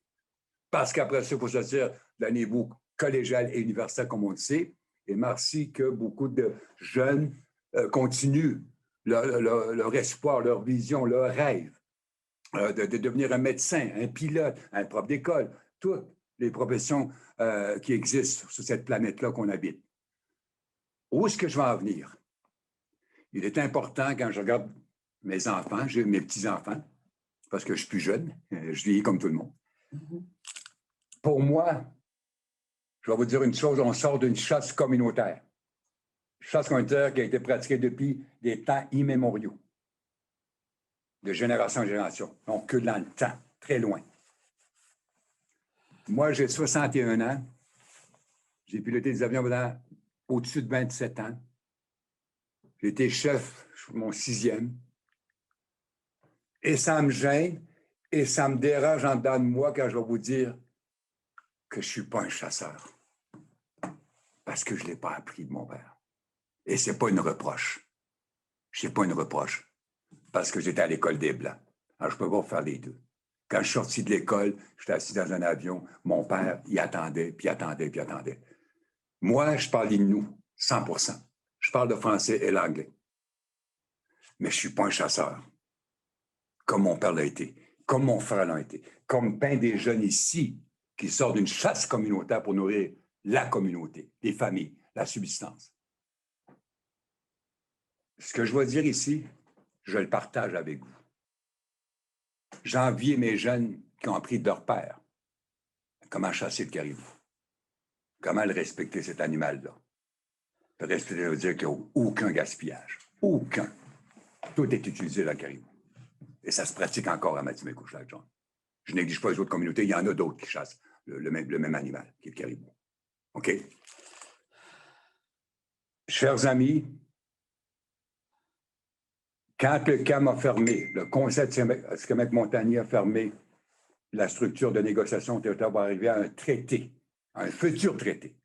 I: parce qu'après ça, il faut se dire, le niveau collégial et universitaire, comme on le sait, et merci que beaucoup de jeunes continuent leur espoir, leur vision, leur rêve de devenir un médecin, un pilote, un prof d'école, toutes les professions qui existent sur cette planète-là qu'on habite. Où est-ce que je vais en venir? Il est important, quand je regarde mes enfants, j'ai mes petits-enfants, parce que je suis plus jeune, je vieillis comme tout le monde. Pour moi, je vais vous dire une chose, on sort d'une chasse communautaire. Chasse communautaire qui a été pratiquée depuis des temps immémoriaux, de génération en génération, donc que dans le temps, très loin. Moi, j'ai 61 ans, j'ai piloté des avions pendant au-dessus de 27 ans. J'ai été chef, mon 6e. Et ça me gêne et ça me dérange en dedans de moi quand je vais vous dire que je ne suis pas un chasseur. Parce que je ne l'ai pas appris de mon père. Et ce n'est pas une reproche. Ce n'est pas une reproche. Parce que j'étais à l'école des Blancs. Alors, je peux pas faire les deux. Quand je suis sorti de l'école, j'étais assis dans un avion. Mon père, il attendait, puis attendait, puis attendait. Moi, je parle Innu, 100%. Je parle le français et l'anglais. Mais je ne suis pas un chasseur. Comme mon père l'a été, comme mon frère l'a été, comme bien des jeunes ici qui sortent d'une chasse communautaire pour nourrir la communauté, les familles, la subsistance. Ce que je vais dire ici, je le partage avec vous. J'envie mes jeunes qui ont appris de leur père comment chasser le caribou, comment le respecter, cet animal-là. Le respecter, ça veut dire qu'il n'y a aucun gaspillage, aucun. Tout est utilisé dans le caribou. Et ça se pratique encore à Matimekouche-Lac-John. Je ne néglige pas les autres communautés, il y en a d'autres qui chassent le même animal, qui est le caribou. OK? Chers amis, quand le CAM a fermé, le Conseil de Sikamek-Montagny a fermé la structure de négociation territoriale pour arriver à un traité, un futur traité,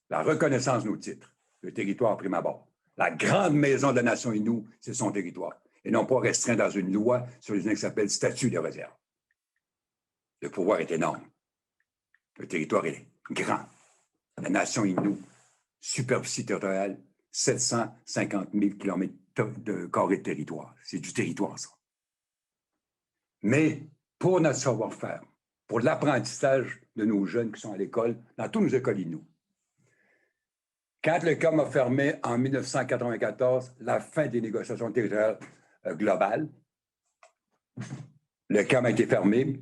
I: la reconnaissance de nos titres, le territoire prime abord. La grande maison de la nation Innu, c'est son territoire, et non pas restreint dans une loi sur les qui s'appelle statut de réserve. Le pouvoir est énorme. Le territoire est grand. La nation Innu, superficie territoriale, 750 000 km de carré de territoire. C'est du territoire, ça. Mais pour notre savoir-faire, pour l'apprentissage de nos jeunes qui sont à l'école, dans toutes nos écoles Innu, quand le CAM a fermé en 1994 la fin des négociations territoriales globales, le CAM a été fermé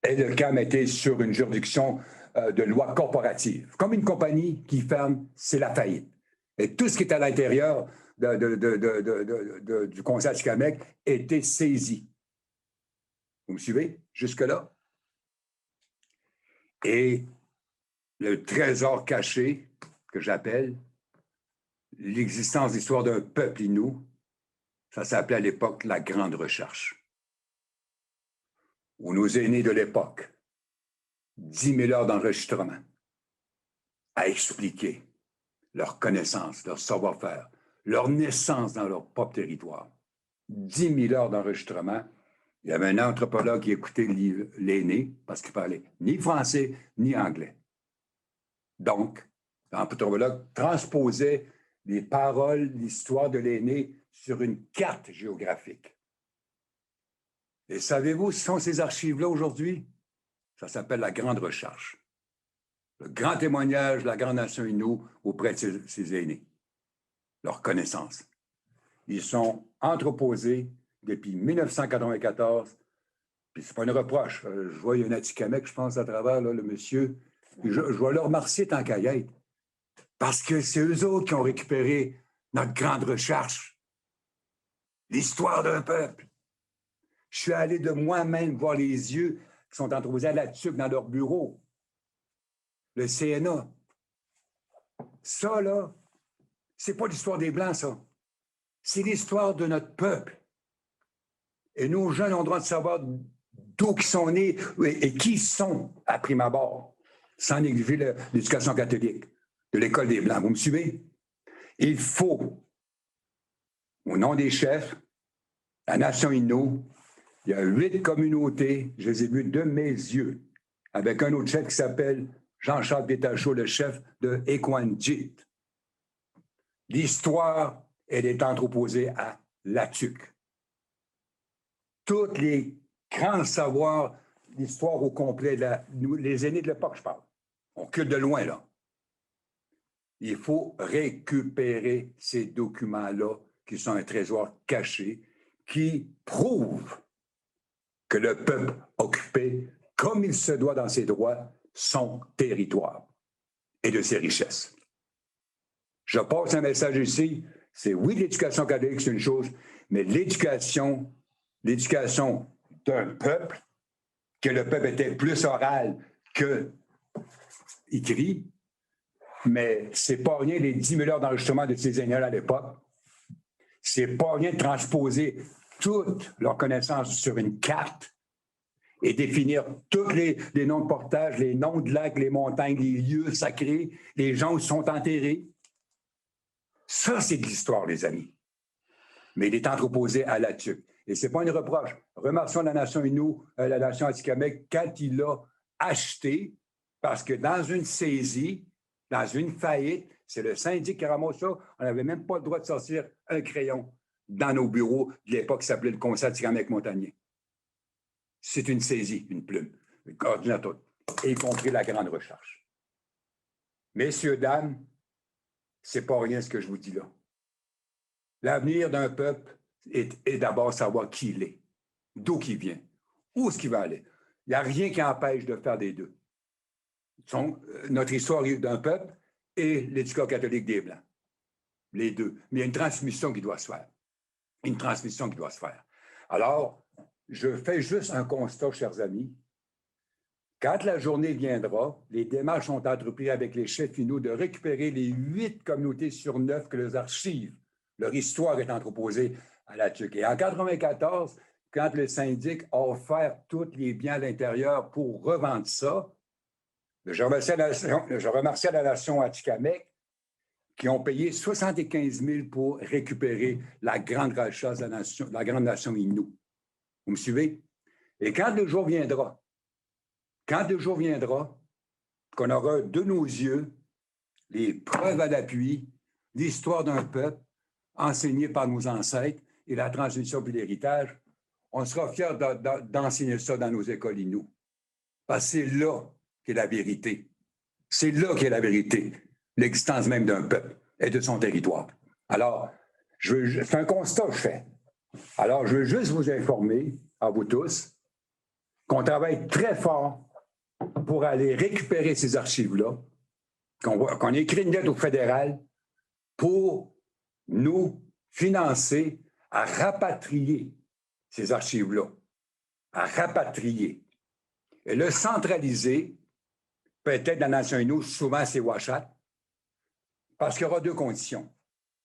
I: et le CAM a été sur une juridiction de loi corporative. Comme une compagnie qui ferme, c'est la faillite. Et tout ce qui est à l'intérieur du Conseil de Sikamek était saisi. Vous me suivez jusque-là? Et le trésor caché, que j'appelle l'existence d'histoire d'un peuple Innu, ça s'appelait à l'époque la Grande Recherche. Où nos aînés de l'époque, 10 000 heures d'enregistrement, à expliquer leur connaissance, leur savoir-faire, leur naissance dans leur propre territoire. 10 000 heures d'enregistrement. Il y avait un anthropologue qui écoutait l'aîné parce qu'il parlait ni français ni anglais. Donc, l'anthropologue transposait les paroles, l'histoire de l'aîné sur une carte géographique. Et savez-vous, ce sont ces archives-là aujourd'hui? Ça s'appelle la Grande Recherche. le grand témoignage de la grande nation Innu auprès de ses aînés, leur connaissance. Ils sont entreposés depuis 1994, puis c'est pas une reproche. Je vois, il y a un Atikamekw, je pense, à travers là, le monsieur. Je vais leur remercier tant qu'à y être, parce que c'est eux autres qui ont récupéré notre grande recherche, l'histoire d'un peuple. Je suis allé de moi-même voir les yeux qui sont entreposés à la tuque dans leur bureau. Le CNA. Ça, là, c'est pas l'histoire des Blancs, ça. C'est l'histoire de notre peuple. Et nos jeunes ont le droit de savoir d'où ils sont nés et qui ils sont à prime abord, sans négliger l'éducation catholique de l'École des Blancs. Vous me suivez? Il faut, au nom des chefs, la nation Innu, il y a 8 communautés, je les ai vues de mes yeux, avec un autre chef qui s'appelle Jean-Charles Pétachot, le chef de Ekwanjit. L'histoire, elle est entreposée à Latuc. Tous les grands savoirs, l'histoire au complet, les aînés de l'époque, je parle, on recule de loin, là. Il faut récupérer ces documents-là, qui sont un trésor caché, qui prouvent que le peuple occupait, comme il se doit dans ses droits, son territoire et de ses richesses. Je passe un message ici, c'est oui, l'éducation catholique, c'est une chose, mais l'éducation d'un peuple, que le peuple était plus oral que écrit, mais c'est pas rien les 10 000 heures d'enregistrement de ces aînés à l'époque. C'est pas rien de transposer toutes leurs connaissances sur une carte et définir tous les noms de portage, les noms de lacs, les montagnes, les lieux sacrés, les gens où sont enterrés. Ça, c'est de l'histoire, les amis. Mais il est entreposé à la tuque. Et ce n'est pas une reproche. Remercions la nation Innu, la nation Atikamekw, quand il l'a acheté, parce que dans une saisie, dans une faillite, c'est le syndic qui ramasse ça. On n'avait même pas le droit de sortir un crayon dans nos bureaux de l'époque qui s'appelait le Conseil Atikamekw Montagnier. C'est une saisie, une plume, un coordinateur, y compris la grande recherche. Messieurs, dames, c'est pas rien ce que je vous dis là. L'avenir d'un peuple est d'abord savoir qui il est, d'où il vient, où est-ce qu'il va aller. Il n'y a rien qui empêche de faire des deux. Notre histoire d'un peuple et l'éducation catholique des Blancs. Les deux. Mais il y a une transmission qui doit se faire. Une transmission qui doit se faire. Alors, je fais juste un constat, chers amis. Quand la journée viendra, les démarches sont entreprises avec les chefs Innu de récupérer les 8 communautés sur 9 que leurs archives, leur histoire est entreposée à la Tuque. Et en 1994, quand le syndic a offert tous les biens à l'intérieur pour revendre ça, je remercie la nation Atikamekw qui ont payé 75 000 pour récupérer la grande richesse de la grande nation Innu. Vous me suivez? Et quand le jour viendra, qu'on aura de nos yeux les preuves à l'appui, l'histoire d'un peuple enseignée par nos ancêtres et la transmission puis l'héritage, on sera fiers d'enseigner ça dans nos écoles Innu. Parce que c'est là qu'est la vérité. C'est là qu'est la vérité, l'existence même d'un peuple et de son territoire. Alors, c'est un constat que je fais. Alors, je veux juste vous informer, à vous tous, qu'on travaille très fort pour aller récupérer ces archives-là, qu'on écrit une lettre au fédéral pour nous financer à rapatrier ces archives-là, à rapatrier. Et le centraliser, peut-être la nation Innu, souvent c'est Ouachat, parce qu'il y aura 2 conditions.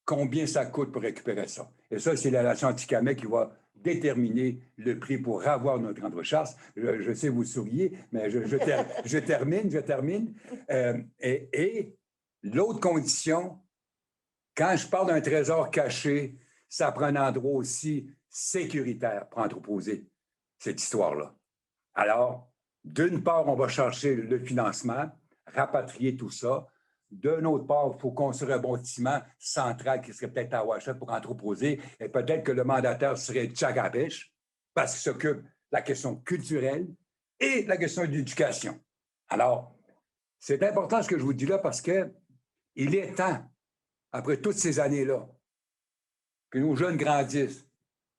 I: Combien ça coûte pour récupérer ça? Et ça, c'est la nation Atikamekw qui va déterminer le prix pour avoir notre grande recherche. Je sais, vous souriez, mais je termine. Et l'autre condition, quand je parle d'un trésor caché, ça prend un endroit aussi sécuritaire pour entreposer cette histoire-là. Alors, d'une part, on va chercher le financement, rapatrier tout ça. D'un autre part, il faut construire un bâtiment central qui serait peut-être à Ouachat pour entreposer. Et peut-être que le mandataire serait Tchagabesh, parce qu'il s'occupe de la question culturelle et de la question de l'éducation. Alors, C'est important ce que je vous dis là parce qu'il est temps, après toutes ces années-là, que nos jeunes grandissent,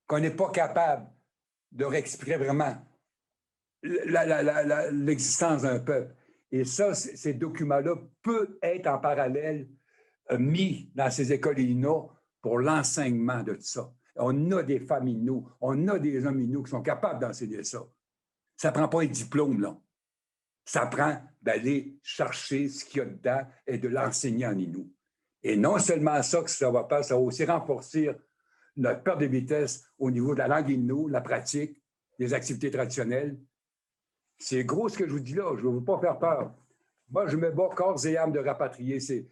I: qu'on n'est pas capable de réexprimer vraiment l'existence d'un peuple. Et ça, ces documents-là peuvent être en parallèle mis dans ces écoles INO pour l'enseignement de tout ça. On a des femmes INO, on a des hommes INO qui sont capables d'enseigner ça. Ça ne prend pas un diplôme, là. Ça prend d'aller chercher ce qu'il y a dedans et de l'enseigner en INO. Et non seulement ça que ça va faire, ça va aussi renforcer notre perte de vitesse au niveau de la langue INO, la pratique, des activités traditionnelles. C'est gros ce que je vous dis là, je ne veux pas faire peur. Moi, je me bats corps et âme de rapatrier ces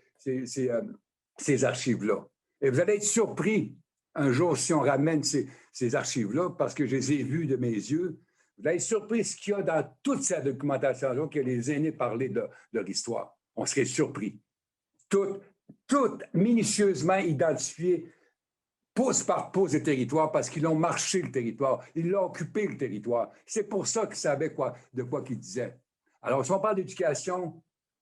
I: archives-là. Et vous allez être surpris un jour si on ramène ces archives-là, parce que je les ai vues de mes yeux. Vous allez être surpris ce qu'il y a dans toute cette documentation-là que les aînés parlaient de leur histoire. On serait surpris. Tout minutieusement identifié, pouce par pouce des territoires, parce qu'ils ont marché le territoire, ils l'ont occupé le territoire. C'est pour ça qu'ils savaient de quoi qu'ils disaient. Alors, si on parle d'éducation,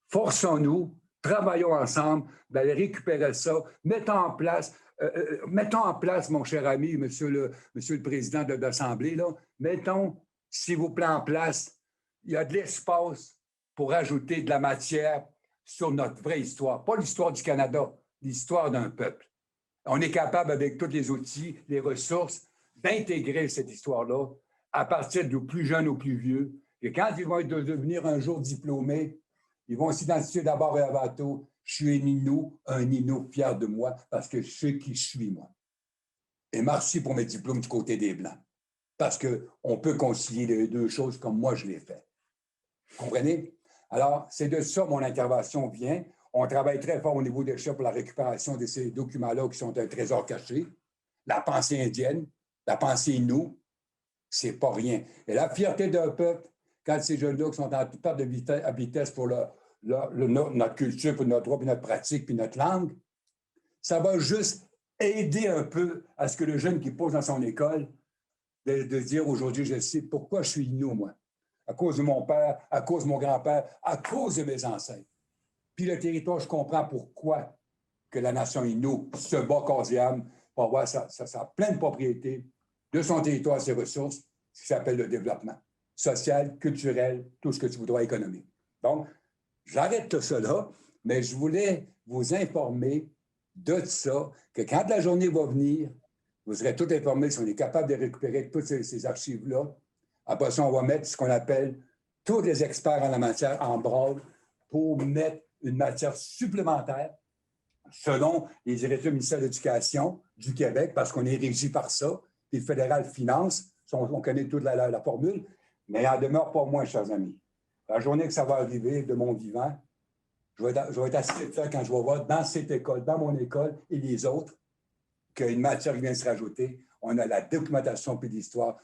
I: forçons-nous, travaillons ensemble, d'aller récupérer ça, mettons en place, mon cher ami, monsieur le président de l'Assemblée, mettons, s'il vous plaît, en place, il y a de l'espace pour ajouter de la matière sur notre vraie histoire, pas l'histoire du Canada, l'histoire d'un peuple. On est capable, avec tous les outils, les ressources, d'intégrer cette histoire-là à partir du plus jeune au plus vieux. Et quand ils vont devenir un jour diplômés, ils vont s'identifier d'abord et avant tout, je suis un Innu fier de moi parce que je sais qui je suis, moi. Et merci pour mes diplômes du côté des Blancs. Parce qu'on peut concilier les deux choses comme moi je l'ai fait. Vous comprenez? Alors, c'est de ça mon intervention vient. On travaille très fort au niveau des chefs pour la récupération de ces documents-là qui sont un trésor caché. La pensée indienne, la pensée Innu, c'est pas rien. Et la fierté d'un peuple, quand ces jeunes-là qui sont en perte de vitesse pour notre culture, pour notre droit, puis notre pratique, puis notre langue, ça va juste aider un peu à ce que le jeune qui pose dans son école, de dire aujourd'hui, je sais pourquoi je suis Innu, moi. À cause de mon père, à cause de mon grand-père, à cause de mes ancêtres. Puis le territoire, je comprends pourquoi que la nation Innu se bat corps et âme pour avoir sa pleine propriété de son territoire et ses ressources, ce qui s'appelle le développement social, culturel, tout ce que tu voudras économique. Donc, j'arrête tout ça là, mais je voulais vous informer de ça, que quand la journée va venir, vous serez tout informés si on est capable de récupérer toutes ces archives-là. Après ça, on va mettre ce qu'on appelle tous les experts en la matière en branle pour mettre une matière supplémentaire selon les directives du ministère de l'Éducation du Québec, parce qu'on est régi par ça, puis le fédéral finance, on connaît toute la formule, mais il n'en demeure pas moins, chers amis. La journée que ça va arriver de mon vivant, je vais être assez fier quand je vais voir dans cette école, dans mon école et les autres, qu'une matière vient se rajouter. On a la documentation puis l'histoire.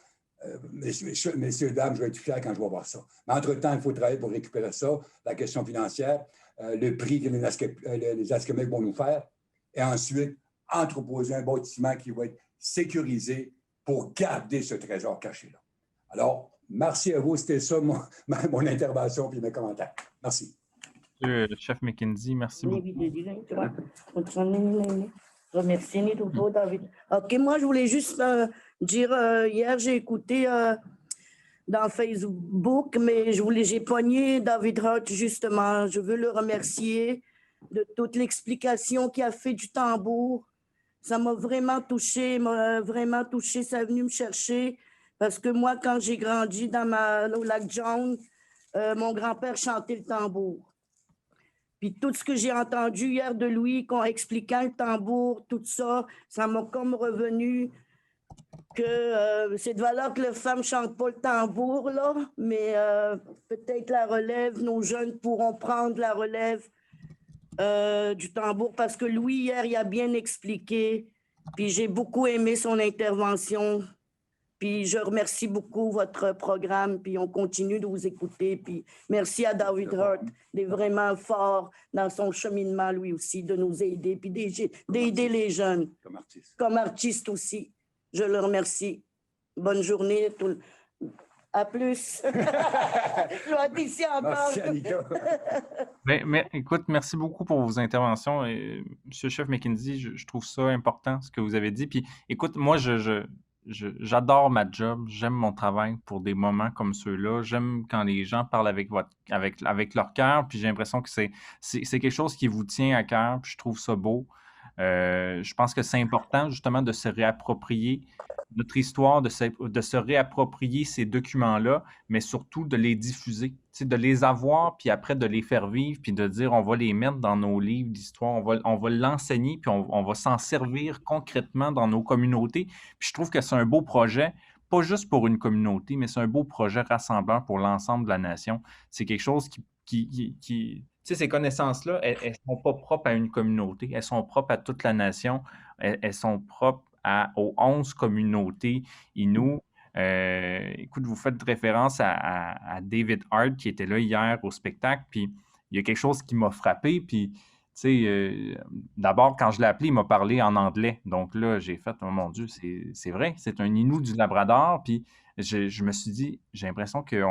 I: Messieurs, dames, je vais être fier quand je vais voir ça. Mais entre-temps, il faut travailler pour récupérer ça, la question financière, le prix que les Asquemecs vont nous faire, et ensuite, entreposer un bâtiment qui va être sécurisé pour garder ce trésor caché-là. Alors, merci à vous. C'était ça mon intervention puis mes commentaires. Merci.
B: Monsieur le chef McKenzie, merci beaucoup.
H: Remercie nouveau, David. OK, moi, je voulais juste dire, hier, j'ai écouté dans Facebook, mais j'ai poigné David Hart, justement. Je veux le remercier de toute l'explication qu'il a fait du tambour. Ça m'a vraiment touchée, ça est venu me chercher. Parce que moi, quand j'ai grandi au lac John, mon grand-père chantait le tambour. Puis tout ce que j'ai entendu hier de lui, expliquant le tambour, tout ça, ça m'a comme revenu que c'est de valeur que les femmes ne chantent pas le tambour, là, mais peut-être la relève, nos jeunes pourront prendre la relève du tambour, parce que lui, hier, il a bien expliqué, puis j'ai beaucoup aimé son intervention. Puis je remercie beaucoup votre programme, puis on continue de vous écouter. Puis merci à David Hart d'être vraiment fort dans son cheminement, lui aussi, de nous aider, puis d'aider les jeunes. Comme artiste aussi. Je le remercie. Bonne journée À plus. Je dois être ici encore.
I: Merci, Annika.
B: Mais écoute, merci beaucoup pour vos interventions. Monsieur le chef McKinsey, je trouve ça important, ce que vous avez dit. Puis écoute, moi, j'adore ma job. J'aime mon travail pour des moments comme ceux-là. J'aime quand les gens parlent avec leur cœur. Puis j'ai l'impression que c'est quelque chose qui vous tient à cœur. Puis je trouve ça beau. Je pense que c'est important justement de se réapproprier notre histoire, de se réapproprier ces documents-là, mais surtout de les diffuser, de les avoir, puis après de les faire vivre, puis de dire on va les mettre dans nos livres d'histoire, on va l'enseigner, puis on va s'en servir concrètement dans nos communautés. Puis je trouve que c'est un beau projet, pas juste pour une communauté, mais c'est un beau projet rassembleur pour l'ensemble de la nation. C'est quelque chose qui ces connaissances-là, elles ne sont pas propres à une communauté, elles sont propres à toute la nation, elles sont propres aux 11 communautés Innu. Écoute, vous faites référence à David Hart qui était là hier au spectacle, puis il y a quelque chose qui m'a frappé, puis d'abord, quand je l'ai appelé, il m'a parlé en anglais. Donc là, j'ai fait, oh mon Dieu, c'est vrai, c'est un Innu du Labrador, puis je me suis dit, j'ai l'impression que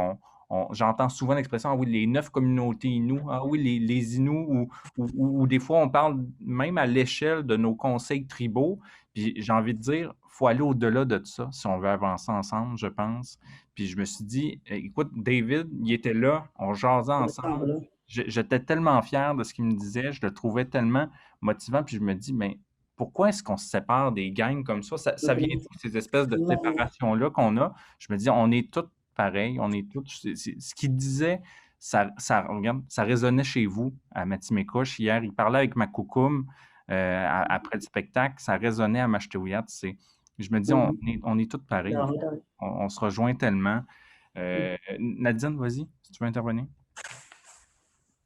B: j'entends souvent l'expression, ah oui, les 9 communautés Innu, ah oui, les Innu, ou des fois, on parle même à l'échelle de nos conseils tribaux. Puis j'ai envie de dire, il faut aller au-delà de ça si on veut avancer ensemble, je pense. Puis je me suis dit, écoute, David, il était là, on jasait ensemble. J'étais tellement fier de ce qu'il me disait, je le trouvais tellement motivant. Puis je me dis, mais pourquoi est-ce qu'on se sépare des gangs comme ça? Ça vient de ces espèces de séparation-là qu'on a. Je me dis, on est tous pareils, on est tous. Ce qu'il disait, ça résonnait chez vous à Matimekouche. Hier, il parlait avec Makoukoum. Après le spectacle, ça résonnait à Mashtewiyat. Je me dis, on est tous pareils. On se rejoint tellement. Nadine, vas-y, si tu veux intervenir.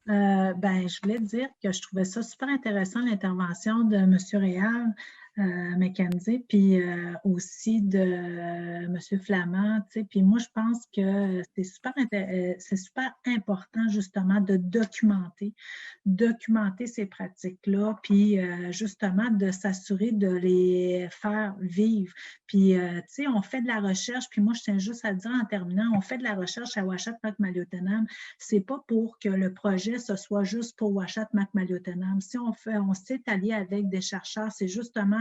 C: Je voulais dire que je trouvais ça super intéressant, l'intervention de M. Réal McKenzie, puis aussi de M. Flamand. Puis moi, je pense que c'est super important justement de documenter ces pratiques-là, puis justement de s'assurer de les faire vivre. Puis, on fait de la recherche, puis moi, je tiens juste à dire en terminant, on fait de la recherche à Uashat Makmaliotenam. C'est pas pour que le projet, ce soit juste pour Uashat Makmaliotenam. Si on s'est allié avec des chercheurs, c'est justement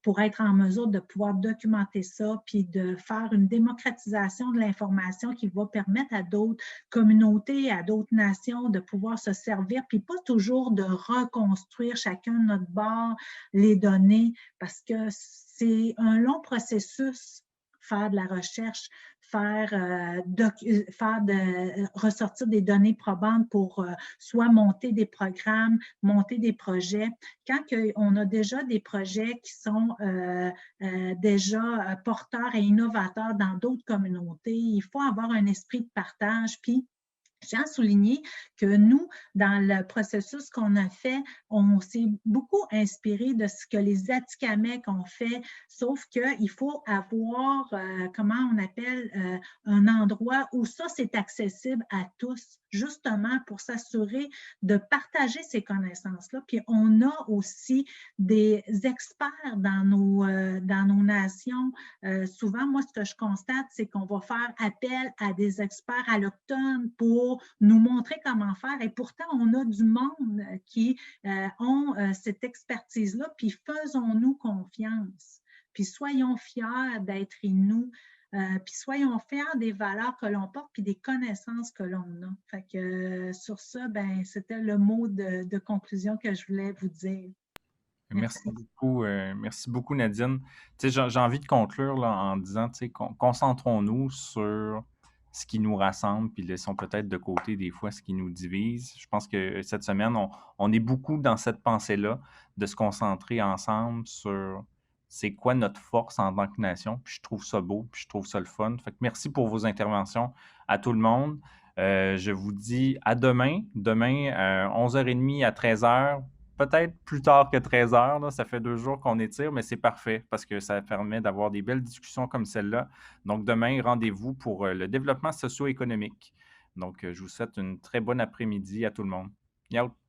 C: pour être en mesure de pouvoir documenter ça, puis de faire une démocratisation de l'information qui va permettre à d'autres communautés, à d'autres nations de pouvoir se servir, puis pas toujours de reconstruire chacun de notre bord les données, parce que c'est un long processus, faire de la recherche, ressortir des données probantes pour soit monter des programmes, monter des projets. Quand on a déjà des projets qui sont déjà porteurs et innovateurs dans d'autres communautés, il faut avoir un esprit de partage, puis je tiens à souligner que nous, dans le processus qu'on a fait, on s'est beaucoup inspiré de ce que les Atikamekw ont fait, sauf qu'il faut avoir, comment on appelle, un endroit où ça, c'est accessible à tous, justement pour s'assurer de partager ces connaissances-là. Puis on a aussi des experts dans nos nations. Souvent, moi, ce que je constate, c'est qu'on va faire appel à des experts allochtones pour nous montrer comment faire. Et pourtant, on a du monde qui ont cette expertise-là, puis faisons-nous confiance. Puis soyons fiers d'être Innu, puis soyons fiers des valeurs que l'on porte, puis des connaissances que l'on a. Fait que sur ça, c'était le mot de conclusion que je voulais vous dire.
B: Merci beaucoup, Nadine. J'ai envie de conclure là, en disant, concentrons-nous sur ce qui nous rassemble, puis laissons peut-être de côté des fois ce qui nous divise. Je pense que cette semaine, on est beaucoup dans cette pensée-là, de se concentrer ensemble sur c'est quoi notre force en tant que nation. Puis je trouve ça beau, puis je trouve ça le fun. Fait que merci pour vos interventions à tout le monde. Je vous dis à demain. Demain, 11h30 à 13h. Peut-être plus tard que 13h, là, ça fait 2 jours qu'on étire, mais c'est parfait parce que ça permet d'avoir des belles discussions comme celle-là. Donc, demain, rendez-vous pour le développement socio-économique. Donc, je vous souhaite une très bonne après-midi à tout le monde. Ciao!